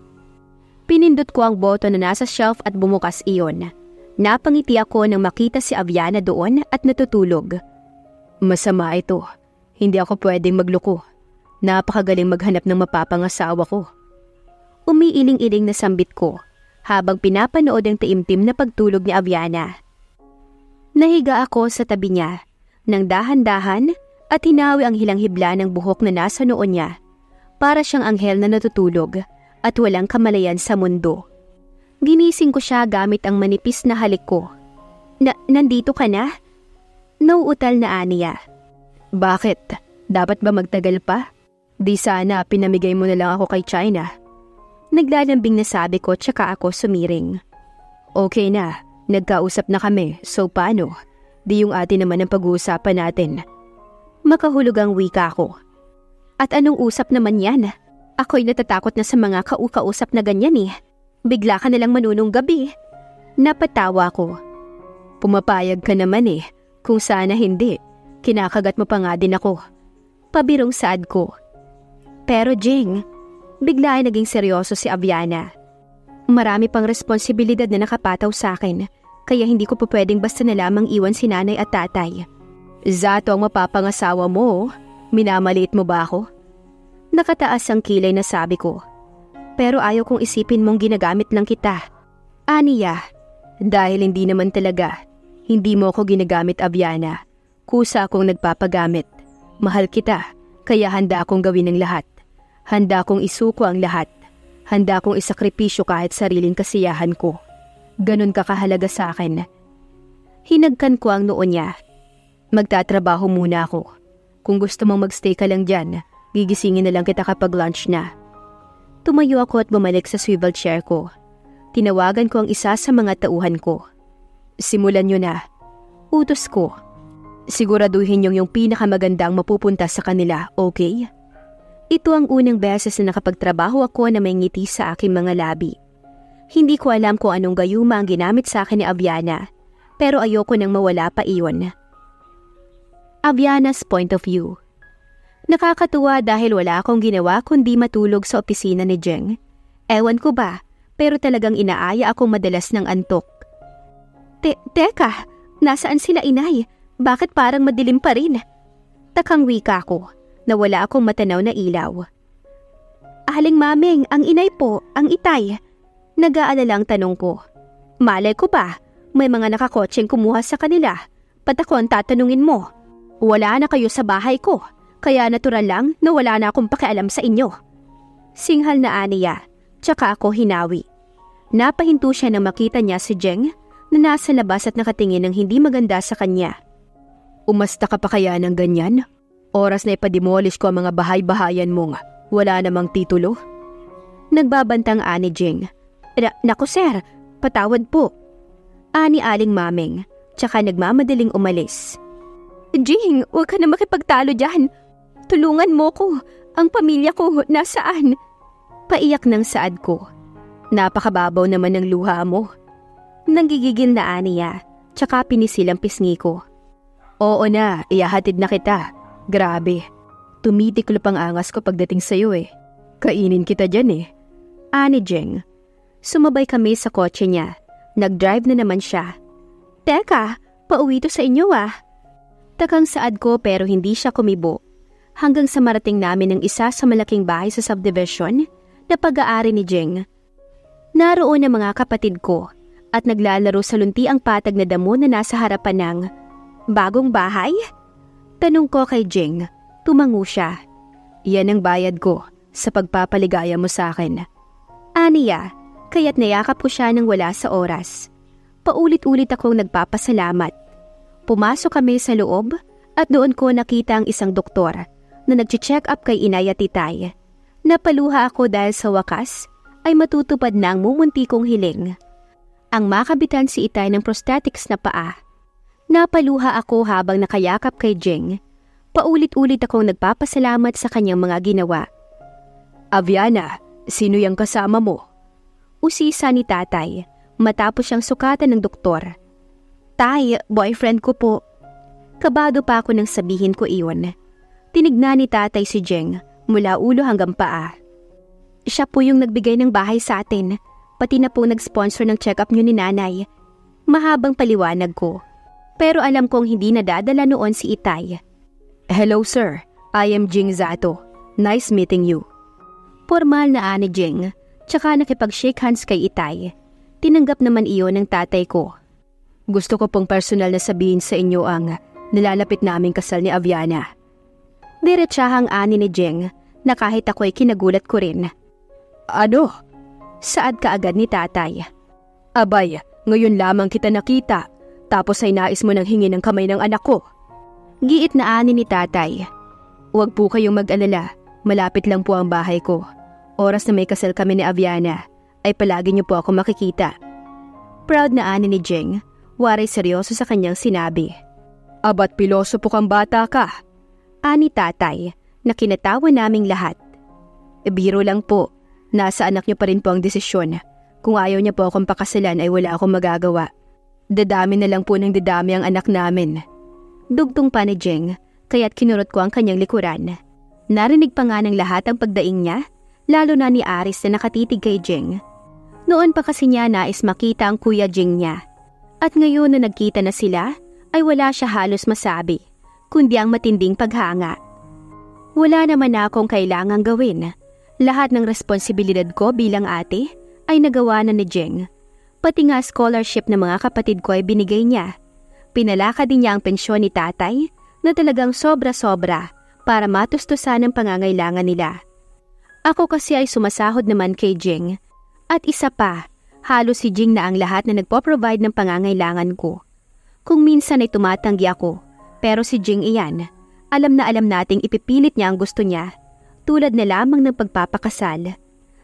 Pinindot ko ang boto na nasa shelf at bumukas iyon. Napangiti ako nang makita si Aviana doon at natutulog. Masama ito. Hindi ako pwedeng magluko. Napakagaling maghanap ng mapapangasawa ko. Umiiling-iling na sambit ko habang pinapanood ang taimtim na pagtulog ni Aviana. Nahiga ako sa tabi niya nang dahan-dahan at hinawi ang hilang-hibla ng buhok na nasa noo niya. Para siyang anghel na natutulog at walang kamalayan sa mundo. Ginising ko siya gamit ang manipis na halik ko. Nandito ka na? Nauutal na aniya. Bakit? Dapat ba magtagal pa? Di sana pinamigay mo na lang ako kay China. Naglalambing na sabi ko tsaka ako sumiring. Okay na, nagkausap na kami, so paano? Di yung atin naman ang pag-uusapan natin. Makahulog ang wika ko. At anong usap naman yan? Ako'y natatakot na sa mga kausap na ganyan eh. Bigla ka nalang manunong gabi. Napatawa ko. Pumapayag ka naman eh. Kung sana hindi, kinakagat mo pa nga din ako. Pabirong saad ko. Pero Jing, bigla ay naging seryoso si Aviana. Marami pang responsibilidad na nakapataw sa akin, kaya hindi ko pa pwedeng basta na lamang iwan si nanay at tatay. Zato ang mapapangasawa mo, minamaliit mo ba ako? Nakataas ang kilay na sabi ko. Pero ayaw kong isipin mong ginagamit lang kita. Aniya. Dahil hindi naman talaga. Hindi mo ako ginagamit, Aviana. Kusa akong nagpapagamit. Mahal kita, kaya handa akong gawin ang lahat. Handa akong isuko ang lahat. Handa akong isakripisyo kahit sariling kasiyahan ko. Ganon ka kahalaga sa akin. Hinagkan ko ang noo niya. Magtatrabaho muna ako. Kung gusto mong magstay ka lang dyan, gigisingin na lang kita kapag lunch na. Tumayo ako at bumalik sa swivel chair ko. Tinawagan ko ang isa sa mga tauhan ko. Simulan nyo na. Utos ko. Siguraduhin yung pinakamagandang mapupunta sa kanila, okay? Ito ang unang beses na nakapagtrabaho ako na may ngiti sa aking mga labi. Hindi ko alam kung anong gayuma ang ginamit sa akin ni Aviana, pero ayoko nang mawala pa iyon. Aviana's point of view. Nakakatuwa dahil wala akong ginawa kundi matulog sa opisina ni Jeng. Ewan ko ba, pero talagang inaaya akong madalas ng antok. Teka, nasaan sila inay? Bakit parang madilim pa rin? Takang wika ko, na wala akong matanaw na ilaw. Aling mameng, ang inay po, ang itay. Nag-aalalang tanong ko. Malay ko ba, may mga nakakotseng kumuha sa kanila. Patako ang tatanungin mo. Wala na kayo sa bahay ko, kaya natural lang na wala na akong pakialam sa inyo. Singhal na aniya, tsaka ako hinawi. Napahinto siya nang makita niya si Jeng na nasa labas at nakatingin ng hindi maganda sa kanya. Umasta ka pa kaya ng ganyan? Oras na ipademolish ko ang mga bahay-bahayan mong wala namang titulo? Nagbabantang ani Jeng. Naku sir, patawad po. Ani aling mameng, tsaka nagmamadaling umalis. Jing, huwag ka na makipagtalo dyan. Tulungan mo ko. Ang pamilya ko nasaan? Paiyak ng saad ko. Napakababaw naman ng luha mo. Nanggigigil na aniya, tsaka pinisil ang pisngi ko. Oo na, iyahatid na kita. Grabe, tumitiklop ang angas ko pagdating sa'yo eh. Kainin kita dyan eh. Ani Jeng. Sumabay kami sa kotse niya. Nag-drive na naman siya. Teka, pauwi to sa inyo ah. Takang saad ko pero hindi siya kumibo. Hanggang sa marating namin ang isa sa malaking bahay sa subdivision na pag-aari ni Jeng. Naroon ang mga kapatid ko at naglalaro sa lunti ang patag na damo na nasa harapan ng bagong bahay? Tanong ko kay Jeng. Tumango siya. Yan ang bayad ko sa pagpapaligaya mo sa akin. Aniya, kaya't nayakap ko siya nang wala sa oras. Paulit-ulit akong nagpapasalamat. Pumasok kami sa loob at doon ko nakita ang isang doktor na nag-check up kay inay at titay. Napaluha ako dahil sa wakas ay matutupad na ang mumunti kong hiling. Ang makabitan si itay ng prosthetics na paa. Napaluha ako habang nakayakap kay Jeng. Paulit-ulit akong nagpapasalamat sa kanyang mga ginawa. Aviana, sino yung kasama mo? Usisa ni tatay matapos siyang sukatan ng doktor. Tay, boyfriend ko po. Kabado pa ako nang sabihin ko iyon. Tinignan ni tatay si Jeng mula ulo hanggang paa. Siya po yung nagbigay ng bahay sa atin. pati na po nag-sponsor ng check-up niyo ni nanay. Mahabang paliwanag ko. Pero alam kong hindi nadadala noon si Itay. Hello sir, I am Jing Zato. Nice meeting you. Formal na ani Jing, tsaka nakipag-shake hands kay Itay. Tinanggap naman iyon ng tatay ko. Gusto ko pong personal na sabihin sa inyo ang nilalapit naming kasal ni Aviana. Diretsahang ani ni Jing na kahit ako'y kinagulat ko rin. Ano? Saad kaagad ni tatay. Abay, ngayon lamang kita nakita, tapos ay nais mo nang hingi ng kamay ng anak ko. Giit na ani ni tatay. Huwag po kayong mag-alala, malapit lang po ang bahay ko. Oras na may kasal kami ni Aviana, ay palagi niyo po ako makikita. Proud na ani ni Jing, waray seryoso sa kanyang sinabi. Abat piloso po kang bata ka. Ani tatay, na kinatawa naming lahat. Biro lang po, nasa anak niyo pa rin po ang desisyon. Kung ayaw niya po akong pakasalan ay wala akong magagawa. Dadami na lang po ng dadami ang anak namin. Dugtong pa ni Jing, kaya't kinurot ko ang kanyang likuran. Narinig pa nga ng lahat ang pagdaing niya, lalo na ni Aris na nakatitig kay Jing. Noon pa kasi niya nais makita ang kuya Jing niya. At ngayon na nagkita na sila, ay wala siya halos masabi, kundi ang matinding paghanga. Wala naman na akong kailangang gawin. Lahat ng responsibilidad ko bilang ate ay nagawa na ni Jing. Pati nga scholarship ng mga kapatid ko ay binigay niya. Pinalaka din niya ang pensyon ni tatay na talagang sobra-sobra para matustusan ang pangangailangan nila. Ako kasi ay sumasahod naman kay Jing. At isa pa, halos si Jing na ang lahat na nagpo-provide ng pangangailangan ko. Kung minsan ay tumatanggi ako, pero si Jing iyan, alam na alam nating ipipilit niya ang gusto niya, tulad na lamang ng pagpapakasal.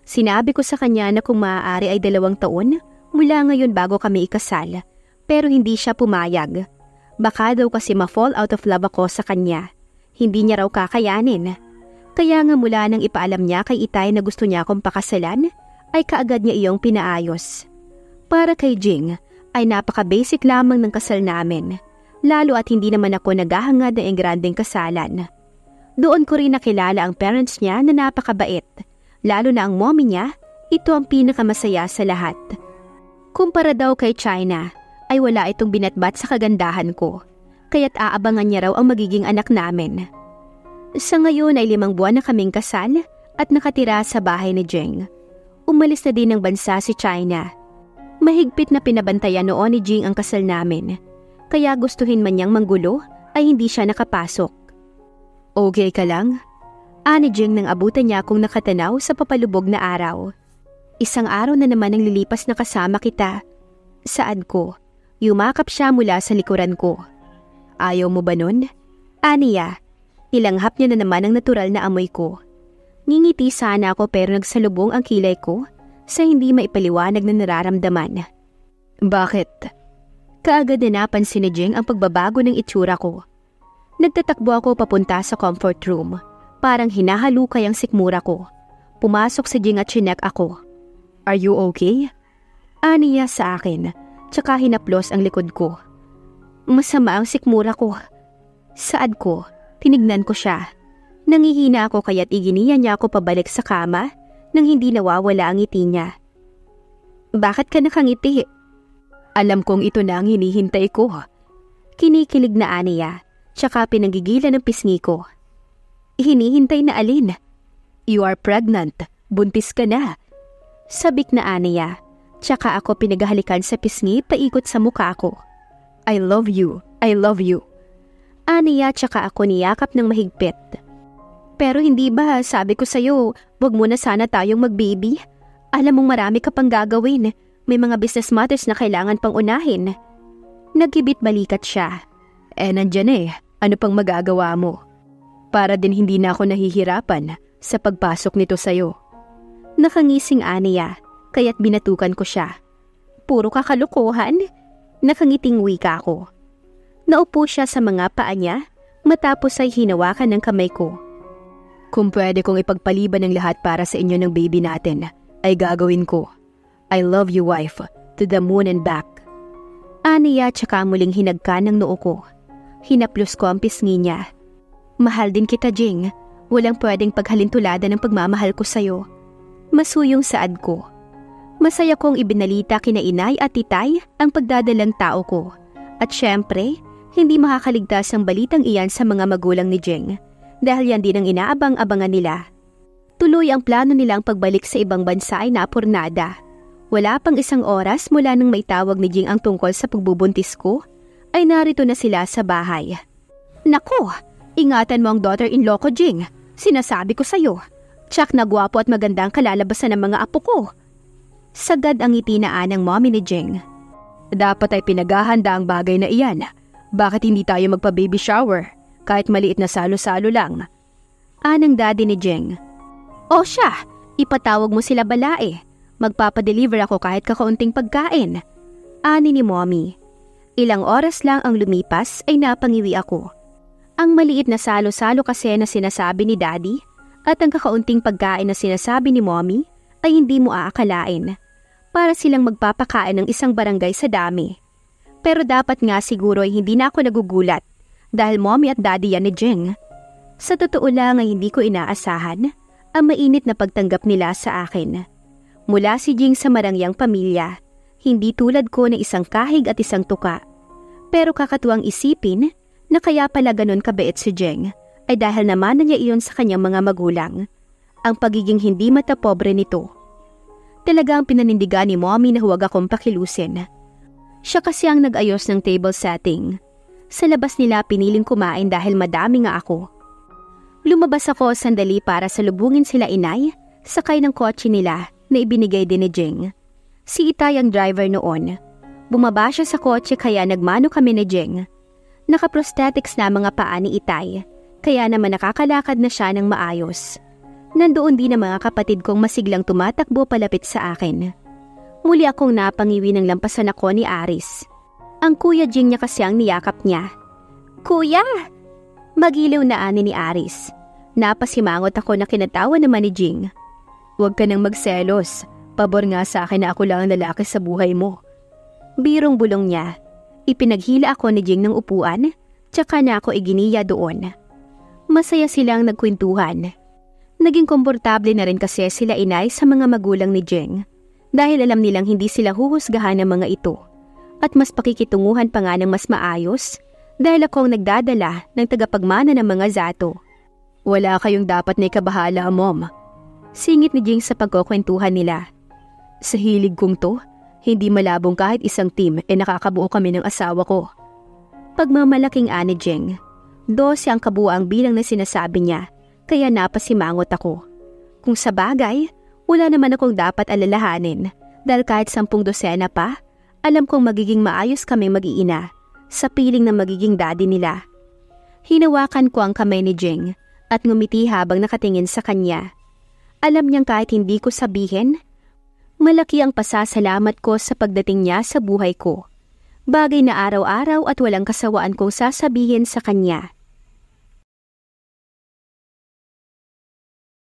Sinabi ko sa kanya na kung maaari ay 2 taon mula ngayon bago kami ikasal, pero hindi siya pumayag. Baka daw kasi ma-fall out of love ako sa kanya. Hindi niya raw kakayanin. Kaya nga mula nang ipaalam niya kay Itay na gusto niya akong pakasalan, ay kaagad niya iyong pinaayos. Para kay Jing, ay napaka-basic lamang ng kasal namin, lalo at hindi naman ako naghahangad ng engrandeng kasalan. Doon ko rin nakilala ang parents niya na napakabait, lalo na ang mommy niya, ito ang pinakamasaya sa lahat. Kumpara daw kay China, ay wala itong binatbat sa kagandahan ko, kaya't aabangan niya raw ang magiging anak namin. Sa ngayon ay 5 buwan na kaming kasal at nakatira sa bahay ni Jing. Umalis na din ng bansa si China. Mahigpit na pinabantayan noon ni Jing ang kasal namin, kaya gustuhin man niyang manggulo ay hindi siya nakapasok. Okay ka lang? Ani Jing nang abutan niya akong nakatanaw sa papalubog na araw. Isang araw na naman ang lilipas na kasama kita. Saad ko, yumakap siya mula sa likuran ko. Ayaw mo ba nun? Aniya, nilanghap niya na naman ang natural na amoy ko. Ngingiti sana ako pero nagsalubong ang kilay ko sa hindi maipaliwanag na nararamdaman. Bakit? Kaagad na napansin ni Jing ang pagbabago ng itsura ko. Nagtatakbo ako papunta sa comfort room. Parang hinahalukay ang sikmura ko. Pumasok si Jing at chinek ako. Are you okay? Aniya sa akin, tsaka hinaplos ang likod ko. Masama ang sikmura ko. Saad ko, tinignan ko siya. Nangihina ako kaya't iginiya niya ako pabalik sa kama nang hindi nawawala ang ngiti niya. Bakit ka nakangiti? Alam kong ito na ang hinihintay ko. Kinikilig na Aniya, tsaka pinanggigilan ng pisngi ko. Hinihintay na alin? You are pregnant. Buntis ka na. Sabik na Aniya, tsaka ako pinaghalikan sa pisngi paikot sa mukha ko. I love you. I love you. Aniya tsaka ako niyakap ng mahigpit. Pero hindi ba sabi ko sa'yo, wag muna sana tayong mag-baby? Alam mong marami ka pang gagawin. May mga business matters na kailangan pang unahin. Nagkibit balikat siya. Nandyan eh. Ano pang magagawa mo? Para din hindi na ako nahihirapan sa pagpasok nito sa'yo. Nakangising Aniya, kaya't binatukan ko siya. Puro kakalukuhan. Nakangiting wika ko. Naupo siya sa mga paa niya, matapos ay hinawakan ng kamay ko. Kung pwede kong ipagpaliban ng lahat para sa inyo ng baby natin, ay gagawin ko. I love you, wife, to the moon and back. Aniya tsaka muling hinagka ng noo ko. Hinaplos ko ang pisngi niya. Mahal din kita, Jing. Walang pwedeng paghalintulada ng pagmamahal ko sa'yo. Masuyong saad ko. Masaya kong ibinalita kina inay at titay ang pagdadalang tao ko. At syempre, hindi makakaligtas ang balitang iyan sa mga magulang ni Jing dahil yan din ang inaabang-abangan nila. Tuloy ang plano nilang pagbalik sa ibang bansa ay napurnada. Wala pang isang oras mula nang may tawag ni Jing ang tungkol sa pagbubuntis ko, ay narito na sila sa bahay. Nako, ingatan mo ang daughter-in-law ko, Jing. Sinasabi ko sa'yo. Tsak na gwapo at magandang kalalabasan ng mga apo ko. Sagad ang itinaan ng mommy ni Jing. Dapat ay pinaghahanda ang bagay na iyan. Bakit hindi tayo magpa-baby shower? Kahit maliit na salo-salo lang. Anang daddy ni Jing. O siya, ipatawag mo sila balae. Magpapadeliver ako kahit kakaunting pagkain. Ani ni mommy. Ilang oras lang ang lumipas ay napangiwi ako. Ang maliit na salo-salo kasi na sinasabi ni daddy at ang kakaunting pagkain na sinasabi ni mommy ay hindi mo aakalain. Para silang magpapakain ng isang barangay sa dami. Pero dapat nga siguro ay hindi na ako nagugulat dahil mommy at daddy yan ni Jing. Sa totoo lang ay hindi ko inaasahan ang mainit na pagtanggap nila sa akin. Mula si Jing sa marangyang pamilya, hindi tulad ko na isang kahig at isang tuka. Pero kakatuwang isipin na kaya pala ganun kabait si Jing ay dahil naman na niya iyon sa kanyang mga magulang. Ang pagiging hindi matapobre nito. Talagang pinanindigan ni mommy na huwag akong pakilusin. Siya kasi ang nag-ayos ng table setting. Sa labas nila piniling kumain dahil madami nga ako. Lumabas ako sandali para salubungin sila inay, sakay ng kotse nila na ibinigay din ni Jing. Si Itay ang driver noon. Bumaba siya sa kotse kaya nagmano kami ni Jing. Naka-prosthetics na mga paa ni Itay, kaya naman nakakalakad na siya ng maayos. Nandoon din ang mga kapatid kong masiglang tumatakbo palapit sa akin. Muli akong napangiwi ng lampasan ako ni Aris. Ang kuya Jing niya kasi ang niyakap niya. Kuya! Magiliw na ani ni Aris. Napasimangot ako na kinatawa naman ni Jing. Huwag ka nang magselos. Pabor nga sa akin na ako lang ang lalaki sa buhay mo. Birong bulong niya. Ipinaghila ako ni Jing ng upuan, tsaka na ako iginiya doon. Masaya silang nagkwentuhan. Naging komportable na rin kasi sila inay sa mga magulang ni Jing dahil alam nilang hindi sila huhusgahan ng mga ito at mas pakikitunguhan pa nga ng mas maayos dahil ako ang nagdadala ng tagapagmana ng mga zato. Wala kayong dapat na ikabahala, Mom. Singit ni Jing sa pagkukwentuhan nila. Sa hilig kong to, hindi malabong kahit isang team nakakabuo kami ng asawa ko. Pagmamalaking ani Jing, 12 ang kabuang bilang na sinasabi niya. Kaya napasimangot ako. Kung sa bagay, wala naman akong dapat alalahanin dahil kahit 10 dosena pa, alam kong magiging maayos kaming mag-iina sa piling na magiging daddy nila. Hinawakan ko ang kamay ni Jing at ngumiti habang nakatingin sa kanya. Alam niyang kahit hindi ko sabihin, malaki ang pasasalamat ko sa pagdating niya sa buhay ko. Bagay na araw-araw at walang kasawaan kong sasabihin sa kanya.